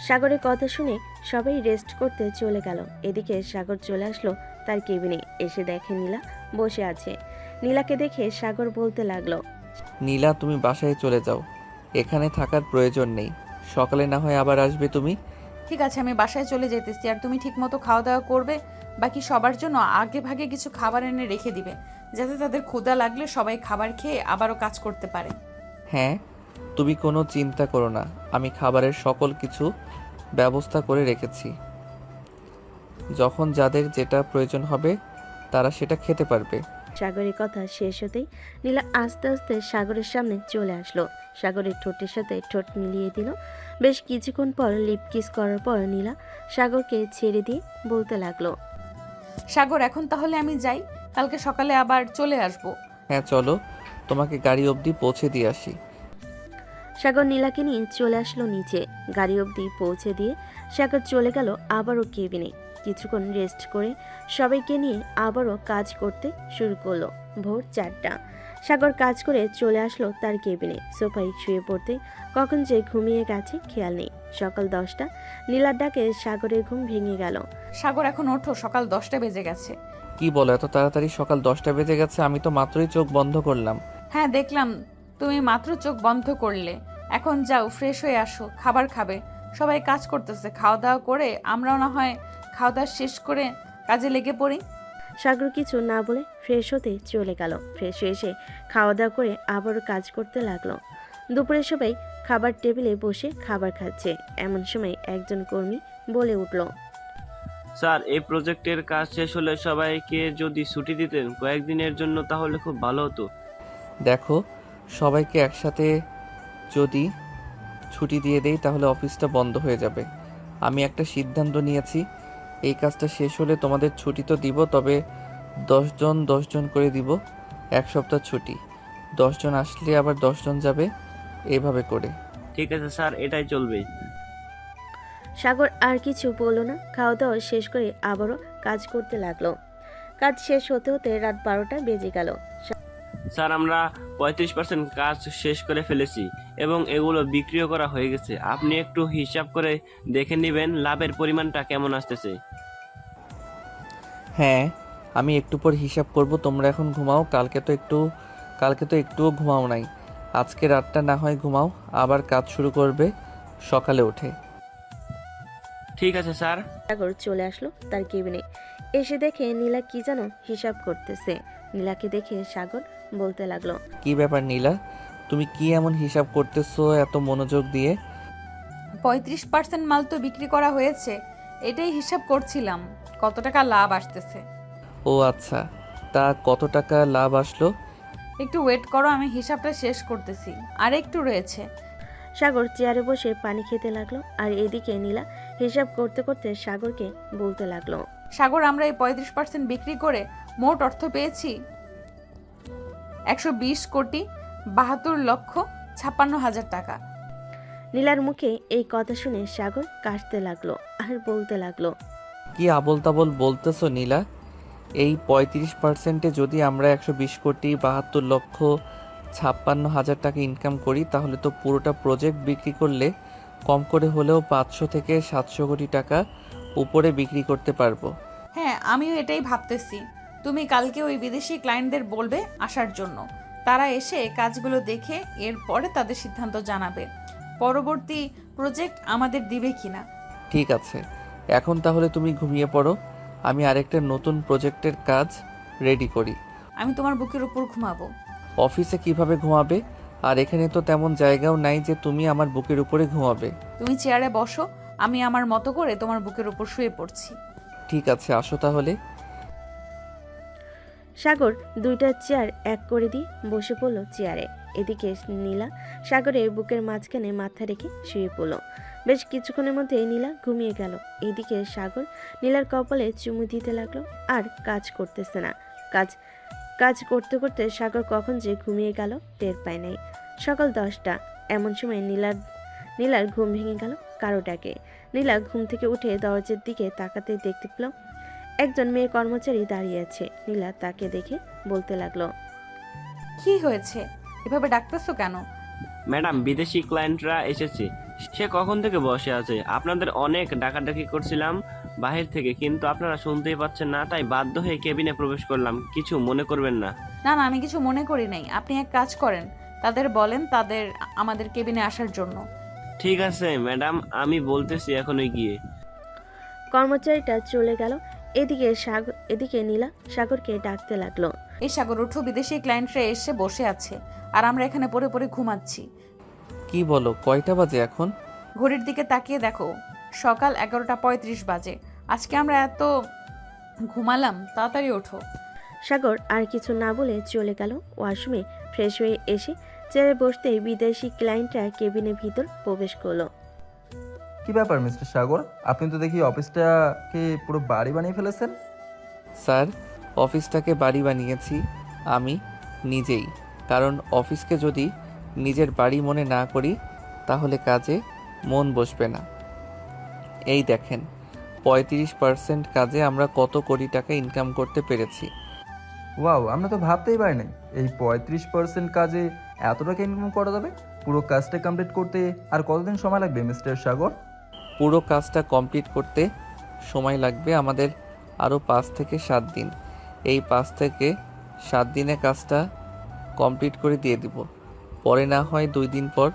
সাগরের কথা শুনে সবাই রেস্ট করতে চলে গেল। এদিকে সাগর চলে আসলো তার কেবিনে। এসে দেখে নীলা বসে আছে। নীলাকে দেখে সাগর বলতে লাগলো, নীলা, তুমি বাসায় চলে যাও, এখানে থাকার প্রয়োজন নেই, সকালে না হয় আবার আসবে তুমি। ঠিক আছে, আমি বাসায় চলে যেতেছি। আর তুমি ঠিকমতো খাওয়া দাওয়া করবে। বাকি সবার জন্য আগে ভাগে কিছু খাবার এনে রেখে দিবে, যাতে তাদের ক্ষুধা লাগলে সবাই খাবার খেয়ে আবারও কাজ করতে পারে। হ্যাঁ, তুমি কোনো চিন্তা করো না, আমি খাবারের সকল কিছু ব্যবস্থা করে রেখেছি। যখন যাদের যেটা প্রয়োজন হবে তারা সেটা খেতে পারবে। সাগরের কথা শেষ হতেই নীলা আস্তে আস্তে সাগরের সামনে চলে আসলো। সাগরের ঠোঁটের সাথে ঠোঁট মিলিয়ে দিল। বেশ কিছুক্ষণ পর লিপ কিস করার পর নীলা সাগরকে ছেড়ে দিয়ে বলতে লাগলো, সাগর, এখন তাহলে আমি যাই, কালকে সকালে আবার চলে আসব। হ্যাঁ চলো, তোমাকে গাড়ি অবধি পৌঁছে দিয়ে আসি। সাগর নীলাকে নিয়ে চলে আসলো নিচে। গাড়ি অবধি পৌঁছে দিয়ে সাগর চলে গেল আবারও কেবিনে। কিছুক্ষণ রেস্ট করে সবাইকে নিয়ে আবারও কাজ করতে শুরু করলো। ভোর 4টা। সাগর কাজ করে চলে আসলো তার কেবিনে। সোফায় শুয়ে পড়তে কখন যে ঘুমিয়ে গেছে খেয়াল নেই। সকাল 10টা। নীলার ডাকে সাগরের ঘুম ভেঙে গেল। সাগর, এখন ওঠো, সকাল 10টা বেজে গেছে। কি বলো, এত তাড়াতাড়ি সকাল 10টা বেজে গেছে? আমি তো মাত্রই চোখ বন্ধ করলাম। হ্যাঁ দেখলাম, তুমি মাত্র চোখ বন্ধ করলে। এখন যাও, ফ্রেশ হয়ে আসো, খাবার খাবে। সবাই কাজ করতেছে, খাওয়া দাওয়া করে আমরাও না হয় খাওয়া দাওয়া শেষ করে কাজে লেগে পড়ি। সাগর কিছু না বলে ফ্রেশ হতে চলে গেল। ফ্রেশ হয়ে এসে খাওয়া দাওয়া করে আবারও কাজ করতে লাগলো। দুপুরে সবাই খাবার টেবিলে বসে খাবার খাচ্ছে। এমন সময় একজন কর্মী বলে উঠল, স্যার, এই প্রজেক্টের কাজ শেষ হলে সবাইকে যদি ছুটি দিতেন কয়েকদিনের জন্য তাহলে খুব ভালো হতো। দেখো, সবাইকে একসাথে যদি ছুটি দিয়ে দেই তাহলে অফিসটা বন্ধ হয়ে যাবে। আমি একটা সিদ্ধান্ত নিয়েছি, এই কাজটা শেষ হলে তোমাদের ছুটি তো দিব, তবে 10 জন 10 জন করে দিব। 1 সপ্তাহ ছুটি, 10 জন আসলে আবার 10 জন যাবে, এইভাবে করে। ঠিক আছে স্যার, এটাই চলবে। সাগর আর কিছু বলল না। খাওয়া দাওয়া শেষ করে আবারও কাজ করতে লাগলো। কাজ শেষ হতে হতে রাত 12টা বেজে গেল। স্যার, আমরা 35% কাজ শেষ করে ফেলেছি এবং এগুলো বিক্রিও করা হয়ে গেছে। আপনি একটু হিসাব করে দেখে নেবেন লাভের পরিমাণটা কেমন আসতেছে। হ্যাঁ, আমি একটু পর হিসাব করব। তোমরা এখন ঘুমাও। কালকে তো একটুও ঘুমাও নাই। আজকে রাতটা না হয় ঘুমাও, আবার কাজ শুরু করবে সকালে উঠে। ঠিক আছে স্যার। সাগর চলে আসলো তার কেবিনে। এসে দেখে নীলা কি যেন হিসাব করতেছে। নীলাকে দেখে সাগর বলতে লাগলো, কি ব্যাপার নীলা, তুমি কি এমন হিসাব করতেছো এত মনোযোগ দিয়ে? 35% মাল তো বিক্রি করা হয়েছে, এটাই হিসাব করছিলাম কত টাকা লাভ আসতেছে। ও আচ্ছা, তা কত টাকা লাভ আসলো? একটু ওয়েট করো, আমি হিসাবটা শেষ করতেছি, আর একটু রয়েছে। সাগর চেয়ারে বসে পানি খেতে লাগলো। আর এদিকে নীলা হিসাব করতে করতে সাগরকে বলতে লাগলো, সাগর, আমরা এই 35% বিক্রি করে মোট অর্থ পেয়েছি 120,72,56,000 টাকা। নীলার মুখে এই কথা শুনে সাগর কাশতে লাগলো আর বলতে লাগলো, কি আবোল তাবোল বলতেছো নীলা? এই 35%-এ যদি আমরা 120,72,56,000 টাকা ইনকাম করি তাহলে তো পুরোটা প্রজেক্ট বিক্রি করলে কম করে হলেও 500 থেকে 700 কোটি টাকা উপরে বিক্রি করতে পারবো। হ্যাঁ, আমিও এটাই ভাবতেছি। তুমি কালকে ওই বিদেশি ক্লায়েন্টদের বলবে আসার জন্য। তারা এসে কাজগুলো দেখে এরপরে তাদের সিদ্ধান্ত জানাবে পরবর্তী প্রজেক্ট আমাদের দিবে কিনা। ঠিক আছে, এখন তাহলে তুমি ঘুমিয়ে পড়ো, আমি আরেকটা নতুন প্রজেক্টের কাজ রেডি করি। আমি তোমার বুকের উপর ঘুমাবো। অফিসে কিভাবে ঘুমাবে? আর এখানে তো তেমন জায়গাও নাই যে তুমি আমার বুকের উপরে ঘুমাবে। তুমি চেয়ারে বসো, আমি আমার মতো করে তোমার বুকের উপর শুয়ে পড়ছি। ঠিক আছে, আসো তাহলে। সাগর দুইটা চেয়ার এক করে দিয়ে বসে পড়লো চেয়ারে। এদিকে নীলা সাগরের বুকের মাঝখানে মাথা রেখে শুয়ে পড়ল। বেশ কিছুক্ষণের মধ্যে নীলা ঘুমিয়ে গেল। এদিকে সাগর নীলার কপালে চুমু দিতে লাগলো আর কাজ করতেছে না। কাজ করতে করতে সাগর কখন যে ঘুমিয়ে গেল টের পায় নাই। সকাল 10টা। এমন সময় নীলার ঘুম ভেঙে গেল কারো ডাকে। নীলা ঘুম থেকে উঠে দরজার দিকে তাকাতে দেখতে পেল একজন মেয়ে কর্মচারী দাঁড়িয়ে আছে। নীলা তাকে দেখে বলতে লাগলো, কি হয়েছে, এভাবে ডাকতেছো কেন? ম্যাডাম, বিদেশি ক্লায়েন্টরা এসেছে। সে কখন থেকে বসে আছে। আপনাদের অনেক ডাকাডাকি করছিলাম বাহির থেকে, কিন্তু আপনারা শুনতেই পাচ্ছেন না, তাই বাধ্য হয়ে কেবিনে প্রবেশ করলাম। কিছু মনে করবেন না। না না, আমি কিছু মনে করি নাই। আপনি এক কাজ করেন, তাদের বলেন আমাদের কেবিনে আসার জন্য। ঠিক আছে ম্যাডাম, আমি বলতেছি এখনই গিয়ে। কর্মচারীটা চলে গেল। এদিকে নীলা সাগরকে ডাকতে লাগলো, এই সাগর, উঠো, বিদেশি ক্লায়েন্টরা এসে বসে আছে আর আমরা এখানে পড়ে পড়ে ঘুমাচ্ছি। কি বলো, কয়টা বাজে এখন? ঘড়ির দিকে তাকিয়ে দেখো, সকাল 11:35 বাজে। আজকে আমরা এত ঘুমালাম, তাড়াতাড়ি ওঠো। সাগর আর কিছু না বলে চলে গেল ওয়াশরুমে। ফ্রেশ হয়ে এসে চেয়ারে বসতেই বিদেশি ক্লায়েন্টরা কেবিনের ভিতর প্রবেশ করলো। কি ব্যাপার মিস্টার সাগর, আপনি তো দেখি অফিসটাকে পুরো বাড়ি বানিয়ে ফেলেছেন। স্যার, অফিসটাকে বাড়ি বানিয়েছি আমি নিজেই, কারণ অফিসকে যদি নিজের বাড়ি মনে না করি তাহলে কাজে মন বসবে না। এই দেখেন, 35% কাজে আমরা কত কোটি টাকা ইনকাম করতে পেরেছি। ওয়াও, আমরা তো ভাবতেই পারি নাই এই 35% কাজে এত টাকা ইনকাম করা যাবে। পুরো কাজটা কমপ্লিট করতে আর কতদিন সময় লাগবে মিস্টার সাগর? পুরো কাজটা কমপ্লিট করতে সময় লাগবে আমাদের আরও 5 থেকে 7 দিন। এই 5 থেকে 7 দিনে কাজটা কমপ্লিট করে দিয়ে দিব। পরে না হয় 2 দিন পর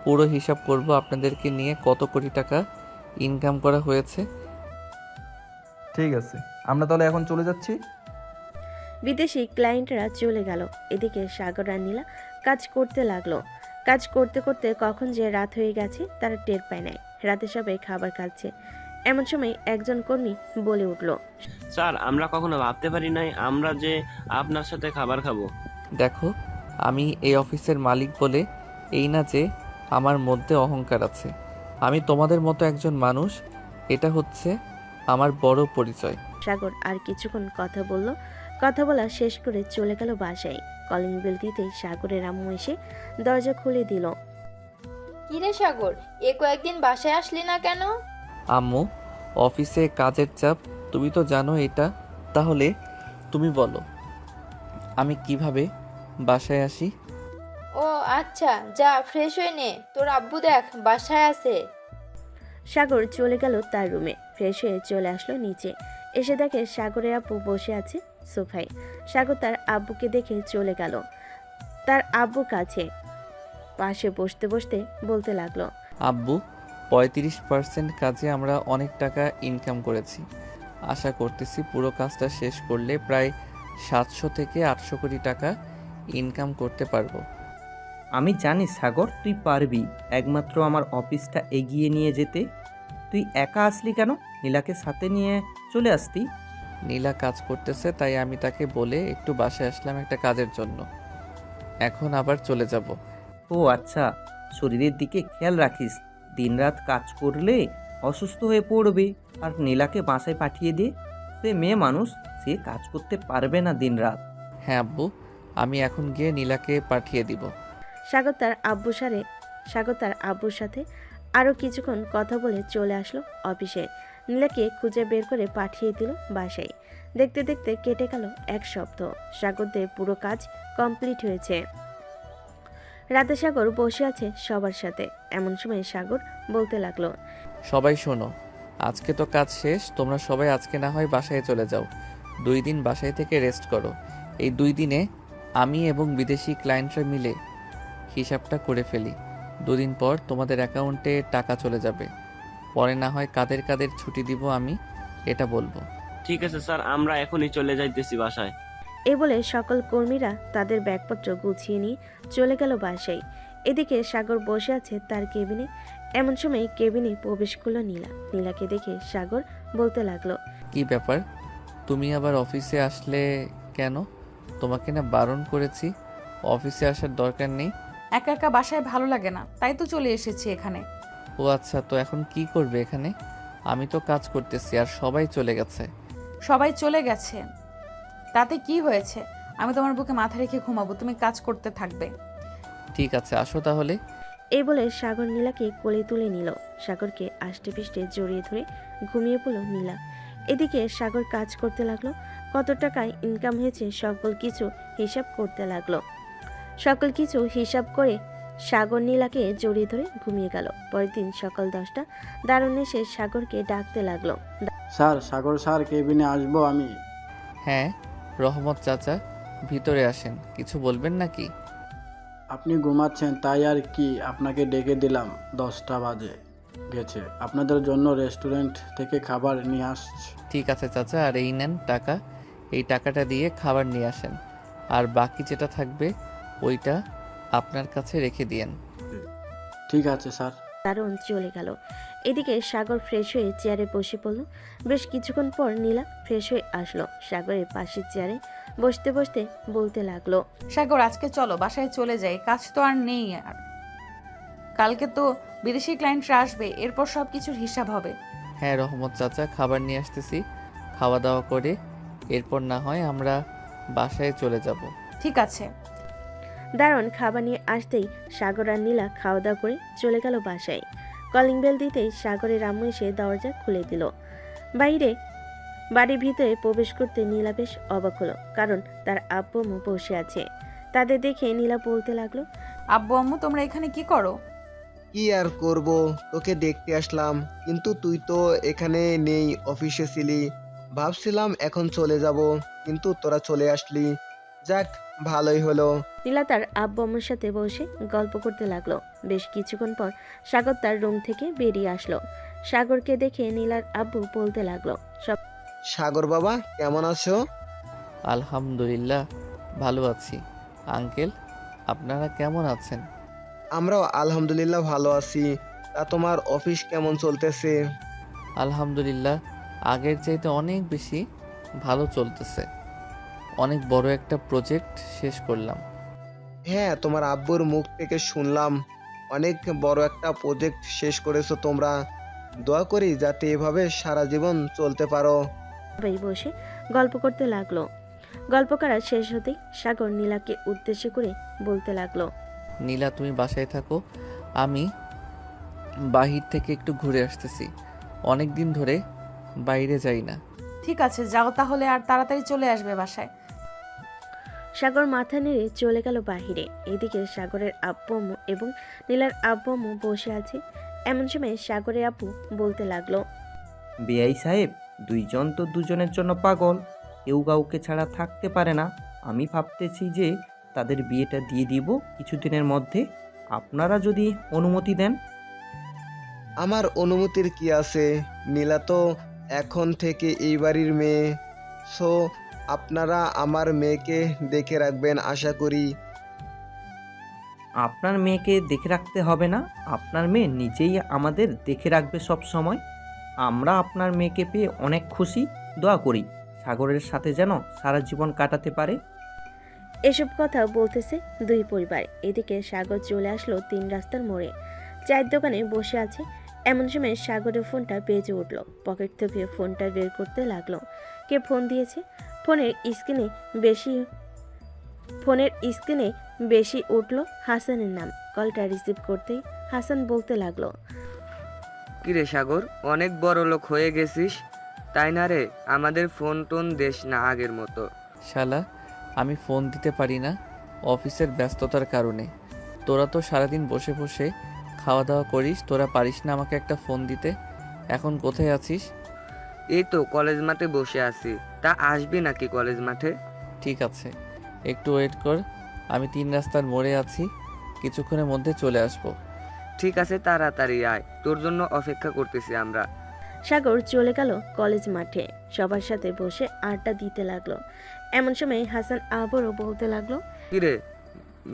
পুরো হিসাব করব আপনাদেরকে নিয়ে কত কোটি টাকা ইনকাম করা হয়েছে। ঠিক আছে, আমরা তাহলে এখন চলে যাচ্ছি। বিদেশি ক্লায়েন্টরা চলে গেল। এদিকে সাগর আর নীলা কাজ করতে লাগলো। কাজ করতে করতে কখন যে রাত হয়ে গেছে তারা টের পায় নাই। রাতে সবাই খাবার খাচ্ছে। এমন সময় একজন কর্মী বলে উঠল, স্যার, আমরা কখনো ভাবতে পারি নাই আমরা যে আপনার সাথে খাবার খাবো। দেখো, আমি এই অফিসের মালিক বলে এই না যে আমার মধ্যে অহংকার আছে। আমি তোমাদের মতো একজন মানুষ, এটা হচ্ছে আমার বড় পরিচয়। সাগর আর কিছুক্ষণ কথা বলল। কথা বলা শেষ করে চলে গেল বাসায়। কলিং বেল দিতেই সাগরের আম্মু এসে দরজা খুলে দিল। কিরে সাগর, এ কয়েকদিন বাসায় আসলি না কেন? আম্মু, অফিসে কাজের চাপ, তুমি তো জানো এটা। তাহলে তুমি বলো আমি কিভাবে বাসায় আসি? ও আচ্ছা, যা ফ্রেশ হয়ে নে, তোর আব্বু দেখ বাসায় আছে। সাগর চলে গেল তার রুমে। ফ্রেশ হয়ে চলে আসলো নিচে। এসে দেখে সাগরের আব্বু বসে আছে সোফায়। সাগর তার আব্বুকে দেখে চলে গেল তার আব্বুর কাছে। পাশে বসতে বসতে বলতে লাগলো, আব্বু, 35% কাজে আমরা অনেক টাকা ইনকাম করেছি। আশা করতেছি পুরো কাজটা শেষ করলে প্রায় 700 থেকে 800 কোটি টাকা ইনকাম করতে পারবো। আমি জানি সাগর, তুই পারবি। একমাত্র আমার অফিসটা এগিয়ে নিয়ে যেতে তুই একা আসলি কেন? নীলাকে সাথে নিয়ে চলে আসতি। নীলা কাজ করতেছে, তাই আমি তাকে বলে একটু বাসায় আসলাম একটা কাজের জন্য। এখন আবার চলে যাব। ও আচ্ছা, শরীরের দিকে খেয়াল রাখিস। দিনরাত কাজ করলে অসুস্থ হয়ে পড়বে। আর নীলাকে বাসায় পাঠিয়ে দে, সে মেয়ে মানুষ, সে কাজ করতে পারবে না দিনরাত। হ্যাঁ আব্বু, আমি এখন গিয়ে নীলাকে পাঠিয়ে দিব। সাগর তার আব্বুর সাথে আরও কিছুক্ষণ কথা বলে চলে আসলো অফিসে। নীলাকে খুঁজে বের করে পাঠিয়ে দিল বাসায়। দেখতে দেখতে কেটে গেল 1 সপ্তাহ। সাগরদের পুরো কাজ কমপ্লিট হয়েছে। রাতে সাগর বসে আছে সবার সাথে। এমন সময় সাগর বলতে লাগলো, সবাই শোনো, আজকে তো কাজ শেষ। তোমরা সবাই আজকে না হয় বাসায় চলে যাও। 2 দিন বাসায় থেকে রেস্ট করো। এই 2 দিনে আমি এবং বিদেশি ক্লায়েন্টরা মিলে হিসাবটা করে ফেলি। 2 দিন পর তোমাদের অ্যাকাউন্টে টাকা চলে যাবে। পরে না হয় কাদের কাদের ছুটি দিব আমি এটা বলবো। ঠিক আছে স্যার, আমরা এখনই চলে যাইতেছি বাসায়। এ বলে সকল কর্মীরা তাদের ব্যাগপত্র গুছিয়ে নিয়ে চলে গেল বাসায়। এদিকে সাগর বসে আছে তার কেবিনে। এমন সময় কেবিনে প্রবেশ করলো নীলা। নীলাকে দেখে সাগর বলতে লাগলো, কি ব্যাপার, তুমি আবার অফিসে আসলে কেন? তোমাকে না বারণ করেছি অফিসে আসার দরকার নেই। একা একা বাসায় ভালো লাগে না, তাই তো চলে এসেছি এখানে। ও আচ্ছা, তো এখন কি করবে এখানে? আমি তো কাজ করতেছি আর সবাই চলে গেছে। সবাই চলে গেছে তাতে কি হয়েছে? আমি তোমার বুকে মাথা রেখে ঘুমাবো, তুমি কাজ করতে থাকবে। ঠিক আছে, আসো তাহলে। এই বলে সাগর নীলাকে কোলে তুলে নিল। সাগরকে আষ্টে পিষ্টে জড়িয়ে ধরে ঘুমিয়ে পড়ল নীলা। এদিকে সাগর কাজ করতে লাগলো। কত টাকায় ইনকাম হয়েছে সকল কিছু হিসাব করতে লাগলো। সকল কিছু হিসাব করে সাগর নীলাকে জড়িয়ে ধরে ঘুমিয়ে গেল। পরের দিন সকাল 10টা দারুণ এসে সাগরকে ডাকতে লাগলো, স্যার, সাগর স্যার, কেবিনে আসবো আমি। হ্যাঁ রহমত চাচা, ভিতরে আসেন। কিছু বলবেন নাকি? আপনি ঘুমাচ্ছেন তাই আর কি, আপনাকে ডেকে দিলাম। 10টা বাজে গেছে, আপনাদের জন্য রেস্টুরেন্ট থেকে খাবার নিয়ে আসছি। ঠিক আছে চাচা, আর এই নেন টাকা। এই টাকাটা দিয়ে খাবার নিয়ে আসেন, আর বাকি যেটা থাকবে ওইটা আপনার কাছে রেখে দিয়েন। ঠিক আছে স্যার। দারুণ চলে গেল। এদিকে সাগর ফ্রেশ হয়ে চেয়ারে বসে পড়ল। বেশ কিছুক্ষণ পর নীলা ফ্রেশ হয়ে আসলো। সাগরের পাশের চেয়ারে বসতে বসতে বলতে লাগলো, সাগর, আজকে চলো বাসায় চলে যাই, কাজ তো আর নেই। আর কালকে তো বিদেশি ক্লায়েন্টরা আসবে, এরপর সব কিছুর হিসাব হবে। হ্যাঁ রহমত চাচা, খাবার নিয়ে আসতেছি। খাওয়া দাওয়া করে এরপর না হয় আমরা বাসায় চলে যাব। ঠিক আছে। দারুণ খাবার নিয়ে আসতেই সাগর আর নীলা খাওয়া দাওয়া করে চলে গেল বাসায়। কলিং বেল দিতেই সাগরের আম্মু এসে দরজা খুলে দিল। বাড়ির ভিতরে প্রবেশ করতে নীলা বেশ অবাক হলো, কারণ তার আব্বু আম্মু বসে আছে। তাদের দেখে নীলা বলতে লাগলো, আব্বু আম্মু, তোমরা এখানে কি করো? কি আর করব, তোকে দেখতে আসলাম, কিন্তু তুই তো এখানে নেই, অফিসে ছিলি। ভাবছিলাম এখন চলে যাব, কিন্তু তোরা চলে আসলি। যাক, ভালোই হলো। নীলা তার আব্বু আম্মুর সাথে বসে গল্প করতে লাগলো। বেশ কিছুক্ষণ পর সাগর তার রুম থেকে বেরিয়ে আসলো। সাগরকে দেখে নীলার আব্বু বলতে লাগলো, সব সাগর বাবা, কেমন আছো? আলহামদুলিল্লাহ ভালো আছি। আঙ্কেল, আপনারা কেমন আছেন? আমরাও আলহামদুলিল্লাহ ভালো আছি। তা তোমার অফিস কেমন চলতেছে? আলহামদুলিল্লাহ আগের চাইতে অনেক বেশি ভালো চলতেছে। অনেক বড় একটা প্রজেক্ট শেষ করলাম। হ্যাঁ, তোমার আব্বুর মুখ থেকে শুনলাম অনেক বড় একটা প্রজেক্ট শেষ করেছো তোমরা। দোয়া করি যাতে এভাবে সারা জীবন চলতে পারো। সবাই বসে গল্প করতে লাগলো। গল্প করা শেষ হতেই সাগর নীলাকে উদ্দেশ্য করে বলতে লাগলো, নীলা, তুমি বাসায় থাকো, আমি বাহির থেকে একটু ঘুরে আসতেছি। অনেক দিন ধরে বাইরে যাই না। ঠিক আছে, যাও তাহলে, আর তাড়াতাড়ি চলে আসবে বাসায়। সাগর মাথা নেড়ে চলে গেল বাহিরে। এদিকে সাগরের আব্বু আম্মু এবং নীলার আব্বু আম্মু বসে আছে। এমন সময় সাগরের আব্বু বলতে লাগলো, বেআই সাহেব, দুইজন তো দুজনের জন্য পাগল, কেউ কাউকে ছাড়া থাকতে পারে না। আমি ভাবতেছি যে তাদের বিয়েটা দিয়ে দিব কিছুদিনের মধ্যে, আপনারা যদি অনুমতি দেন। আমার অনুমতির কি আছে? নীলা তো এখন থেকে এই বাড়ির মেয়ে। সো আপনারা আমার মেয়েকে দেখে রাখবেন আশা করি। আপনার মেয়েকে দেখে রাখতে হবে না, আপনার মেয়ে নিজেই আমাদের দেখে রাখবে সব সময়। আমরা আপনার মেয়েকে পেয়ে অনেক খুশি। দোয়া করি সাগরের সাথে যেন সারা জীবন কাটাতে পারে। এসব কথা বলতেছে দুই পরিবার। এদিকে সাগর চলে আসলো 3 রাস্তার মোড়ে। চায়ের দোকানে বসে আছে। এমন সময় সাগরের ফোনটা বেজে উঠলো। পকেট থেকে ফোনটা বের করতে লাগলো। কে ফোন দিয়েছে? ফোনের স্ক্রিনে বেশি উঠলো হাসানের নাম। কলটা রিসিভ করতেই হাসান বলতে লাগলো, কিরে সাগর, অনেক বড় লোক হয়ে গেছিস তাই না রে? আমাদের ফোন টোন দেশ না আগের মতো। শালা, আমি ফোন দিতে পারি না অফিসের ব্যস্ততার কারণে। তোরা তো সারাদিন বসে বসে খাওয়া দাওয়া করিস, তোরা পারিস না আমাকে একটা ফোন দিতে? এখন কোথায় আছিস? এই তো কলেজ মাঠে বসে আছি। তা আসবি নাকি কলেজ মাঠে? ঠিক আছে, একটু ওয়েট কর, আমি 3 রাস্তার মোড়ে আছি, কিছুক্ষণের মধ্যে চলে আসবো। ঠিক আছে, তাড়াতাড়ি আয়, তোর জন্য অপেক্ষা করতেছি আমরা। সাগর চলে গেল কলেজ মাঠে। সবার সাথে বসে আড্ডা দিতে লাগলো। এমন সময় হাসান আবারও বলতে লাগলো, কিরে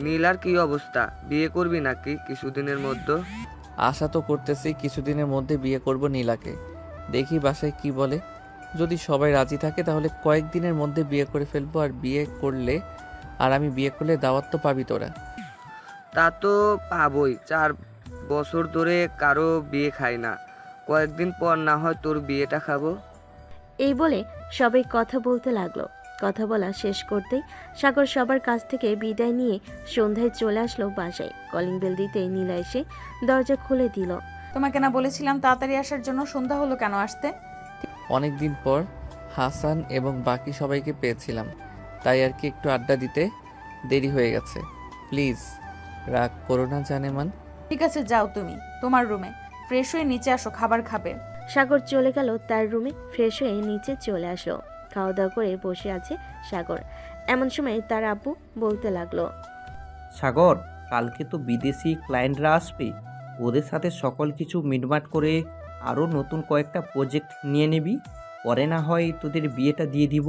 নীলার কি অবস্থা? বিয়ে করবি নাকি কিছুদিনের মধ্যে? আশা তো করতেছি কিছুদিনের মধ্যে বিয়ে করব নীলাকে। দেখি বাসায় কি বলে। যদি সবাই রাজি থাকে তাহলে কয়েকদিনের মধ্যে বিয়ে করে ফেলবো। আর আমি বিয়ে করলে দাওয়াত তো পাবি তোরা। তা তো পাবই, 4 বছর ধরে কারো বিয়ে খাই না, কয়েকদিন পর না হয় তোর বিয়েটা খাবো। এই বলে সবাই কথা বলতে লাগলো। কথা বলা শেষ করতেই সাগর সবার কাছ থেকে বিদায় নিয়ে সন্ধ্যায় চলে আসলো বাসায়। কলিং বেল দিতে নীলা এসে দরজা খুলে দিল। তোমাকে না বলেছিলাম তাড়াতাড়ি আসার জন্য? সন্ধ্যা হলো কেন আসতে? অনেক দিন পর হাসান এবং বাকি সবাইকে পেয়েছিলাম, তাই আর কি একটু আড্ডা দিতে দেরি হয়ে গেছে। প্লিজ রাগ করো না জানেমান। ঠিক আছে, যাও তুমি তোমার রুমে, ফ্রেশ হয়ে নিচে আসো, খাবার খাবে। সাগর চলে গেল তার রুমে। ফ্রেশ হয়ে নিচে চলে আসলো। খাওয়া দাওয়া করে বসে আছে সাগর। এমন সময় তার আব্বু বলতে লাগলো, সাগর, কালকে তো বিদেশি ক্লায়েন্টরা আসবে, ওদের সাথে সকল কিছু মিটমাট করে আরও নতুন কয়েকটা প্রজেক্ট নিয়ে নিবি, পরে না হয় তোদের বিয়েটা দিয়ে দিব।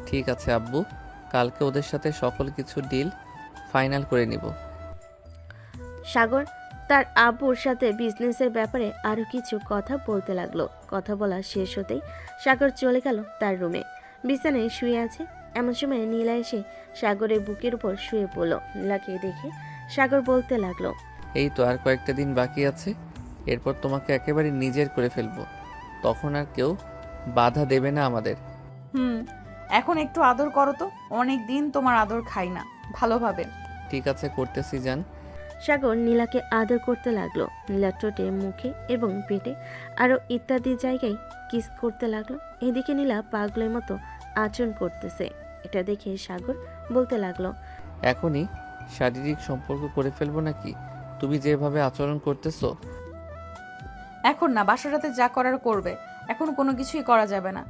ঠিক আছে আব্বু, কালকে ওদের সাথে সকল কিছু ডিল ফাইনাল করে নিব। সাগর তার আব্বুর সাথে বিজনেসের ব্যাপারে আরো কিছু কথা বলতে লাগলো। কথা বলা শেষ হতেই সাগর চলে গেল তার রুমে। বিছানায় শুয়ে আছে। এমন সময় নীলা এসে সাগরের বুকের উপর শুয়ে পড়ল। নীলাকে দেখে সাগর বলতে লাগলো, এই তো আর কয়েকটা দিন বাকি আছে, এরপর তোমাকে একেবারে নিজের করে ফেলবো। তখন আর কেউ বাধা দেবে না আমাদের। এখন একটু আদর করো তো, অনেক দিন তোমার আদর খাই না ভালোভাবে। ঠিক আছে, করতেছি জান। সাগর নীলাকে আদর করতে লাগলো। নীলা ঠোঁটে, মুখে এবং পেটে আরো ইত্যাদি জায়গায় কিস করতে লাগলো। এদিকে নীলা পাগলের মতো আচরণ করতেছে। এটা দেখে সাগর বলতে লাগলো, এখনই শারীরিক সম্পর্ক করে ফেলবো নাকি? তুমি যেভাবে আচরণ করতেছো। এখন না, বাসরাতে যা করার করবে। এখন কোনো কিছুই করা যাবে না।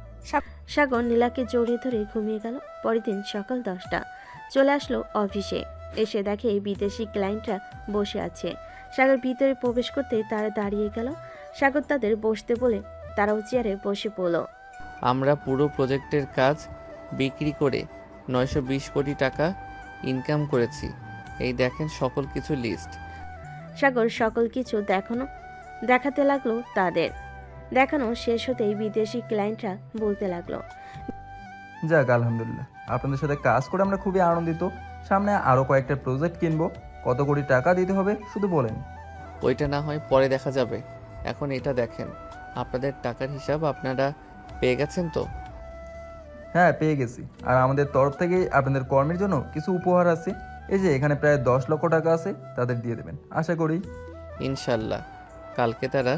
সাগর নীলাকে জড়িয়ে ধরে ঘুমিয়ে গেল। পরের দিন সকাল 10টা চলে আসলো অফিসে। এসে দেখে বিদেশি ক্লায়েন্টরা বসে আছে। সাগর ভিতরে প্রবেশ করতে তারা দাঁড়িয়ে গেল। সাগর তাদের বসতে বলে তারাও চেয়ারে বসে পড়ল। আমরা পুরো প্রজেক্টের কাজ বিক্রি করে 920 কোটি টাকা ইনকাম করেছি। এই দেখেন সকল কিছু লিস্ট। সাগর সকল কিছু দেখাতে লাগলো তাদের। দেখানো শেষ হতেই বিদেশি ক্লায়েন্টরা বলতে লাগলো, যাক আলহামদুলিল্লাহ, আপনাদের সাথে কাজ করে আমরা খুবই আনন্দিত। সামনে আরও কয়েকটা প্রজেক্ট কিনবো। কত কোটি টাকা দিতে হবে শুধু বলেন। ওইটা না হয় পরে দেখা যাবে, এখন এটা দেখেন। আপনাদের টাকার হিসাব আপনারা পেয়ে গেছেন তো? হ্যাঁ, পেয়ে গেছি। আর আমাদের তরফ থেকে আপনাদের কর্মের জন্য কিছু উপহার আছে। এই যে এখানে প্রায় 10 লক্ষ টাকা আছে, তাদের দিয়ে দেবেন আশা করি। ইনশাল্লাহ কালকে তারা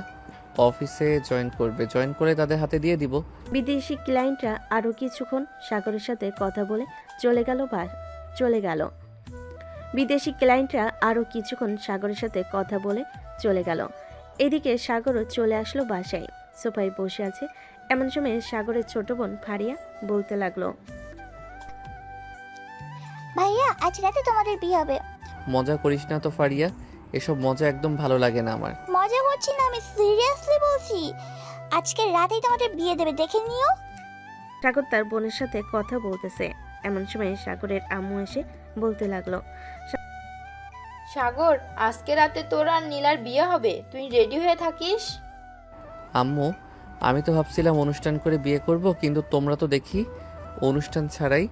অফিসে জয়েন করে তাদের হাতে দিয়ে দিব। বিদেশি ক্লায়েন্টরা আরও কিছুক্ষণ সাগরের সাথে কথা বলে চলে গেল। বিদেশি ক্লায়েন্টরা আরও কিছুক্ষণ সাগরের সাথে কথা বলে চলে গেল। এদিকে সাগরও চলে আসলো বাসায়। সোফায় বসে আছে। এমন সময় সাগরের ছোট বোন ফারিয়া বলতে লাগলো, ভাইয়া আজ রাতে তোমাদের বিয়ে হবে। মজা করিস না তো ফারিয়া, এসব মজা একদম ভালো লাগে না আমার। মজা করছি না, আমি সিরিয়াসলি বলছি। আজকে রাতেই তোমাদের বিয়ে দেবে, দেখে নিও। সাগর তার বোনের সাথে কথা বলতেছে। এমন সময় সাগরের আম্মু এসে বলতে লাগলো, সাগর, আজকে রাতে তোর আর নীলার বিয়ে হবে, তুই রেডি হয়ে থাকিস। আম্মু, আমি তো ভাবছিলাম অনুষ্ঠান করে বিয়ে করব, কিন্তু তোমরা তো দেখি অনুষ্ঠান ছাড়াই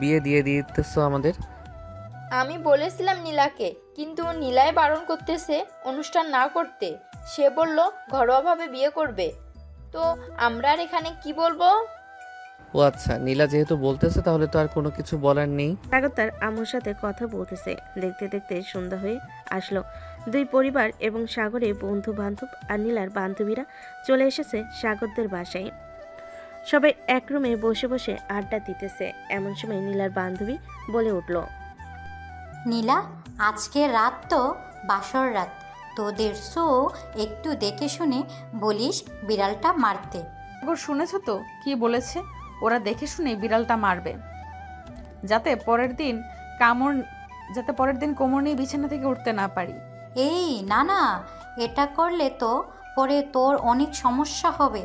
বিয়ে দিয়ে দিতেছো আমাদের। আমি বলেছিলাম নীলাকে, কিন্তু নীলাই বারণ করতেছে অনুষ্ঠান না করতে। সে বলল ঘরোয়াভাবে বিয়ে করবে। তো আমরা আর এখানে কি বলবো? ও আচ্ছা, নীলা যেহেতু বলতেছে তাহলে তো আর কোনো কিছু বলার নেই। সাগর তার আম্মুর সাথে কথা বলতেছে। দেখতে দেখতে সন্ধ্যা হয়ে আসলো। দুই পরিবার এবং সাগরের বন্ধু বান্ধব আর নীলার বান্ধবীরা চলে এসেছে সাগরদের বাসায়। সবাই এক রুমে বসে বসে আড্ডা দিতেছে। এমন সময় নীলার বান্ধবী বলে উঠল, নীলা, আজকে রাত তো বাসর রাত, তোদের শো একটু দেখে শুনে বলিস বিড়ালটা মারতে। সাগর শুনেছ তো কি বলেছে? ওরা দেখে শুনে বিড়ালটা মারবে, যাতে পরের দিন কোমর নিয়ে বিছানা থেকে উঠতে না পারি। এই না না, এটা করলে তো পরে তোর অনেক সমস্যা হবে।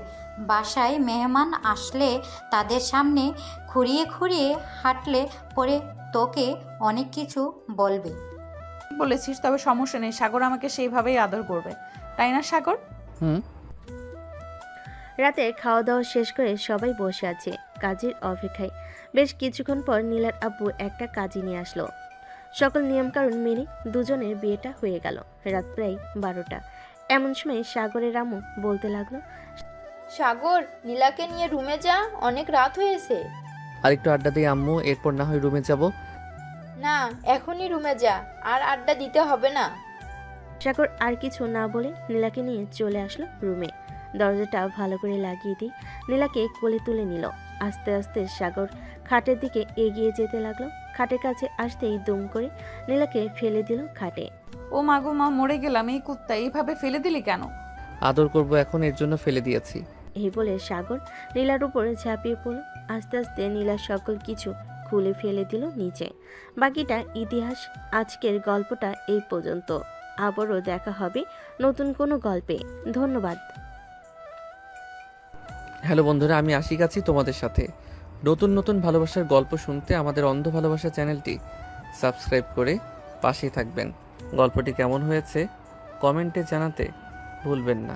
বাসায় মেহমান আসলে তাদের সামনে খুঁড়িয়ে খুঁড়িয়ে হাঁটলে পরে তোকে অনেক কিছু বলবে। বলেছিস, তবে সমস্যা নেই, সাগর আমাকে সেইভাবেই আদর করবে, তাই না সাগর? হুম। রাতে খাওয়া দাওয়া শেষ করে সবাই বসে আছে কাজের অপেক্ষায়। বেশ কিছুক্ষণ পর নীলার আব্বু একটা কাজী নিয়ে আসলো। সকল নিয়মকানুন মেনে দুজনের বিয়েটা হয়ে গেল। রাত প্রায় 12টা। এমন সময় সাগরের আম্মু বলতে লাগলো, সাগর, নীলাকে নিয়ে রুমে যা, অনেক রাত হয়েছে। আরেকটু আড্ডা দিই আম্মু, এরপর না হয় রুমে যাব। না, এখনই রুমে যা, আর আড্ডা দিতে হবে না। সাগর আর কিছু না বলে নীলাকে নিয়ে চলে আসলো রুমে। দরজাটা ভালো করে লাগিয়ে দিয়ে নীলাকে কোলে তুলে নিল। আস্তে আস্তে সাগর খাটের দিকে এগিয়ে যেতে লাগলো। খাটের কাছে আসতেই দুম করে নীলাকে ফেলে দিল খাটে। ও মা গো মা, মরে গেলাম, এই কুত্তা এইভাবে ফেলে দিলি কেন? আদর করব এখন, এর জন্য ফেলে দিয়েছি। এই বলে সাগর নীলার উপরে ঝাঁপিয়ে পড়ল। আস্তে আস্তে নীলার সকল কিছু খুলে ফেলে দিল নিচে। বাকিটা ইতিহাস। আজকের গল্পটা এই পর্যন্ত। আবারও দেখা হবে নতুন কোনো গল্পে। ধন্যবাদ। হ্যালো বন্ধুরা, আমি আশিক আছি তোমাদের সাথে। নতুন নতুন ভালোবাসার গল্প শুনতে আমাদের অন্ধ ভালোবাসা চ্যানেলটি সাবস্ক্রাইব করে পাশেই থাকবেন। গল্পটি কেমন হয়েছে কমেন্টে জানাতে ভুলবেন না।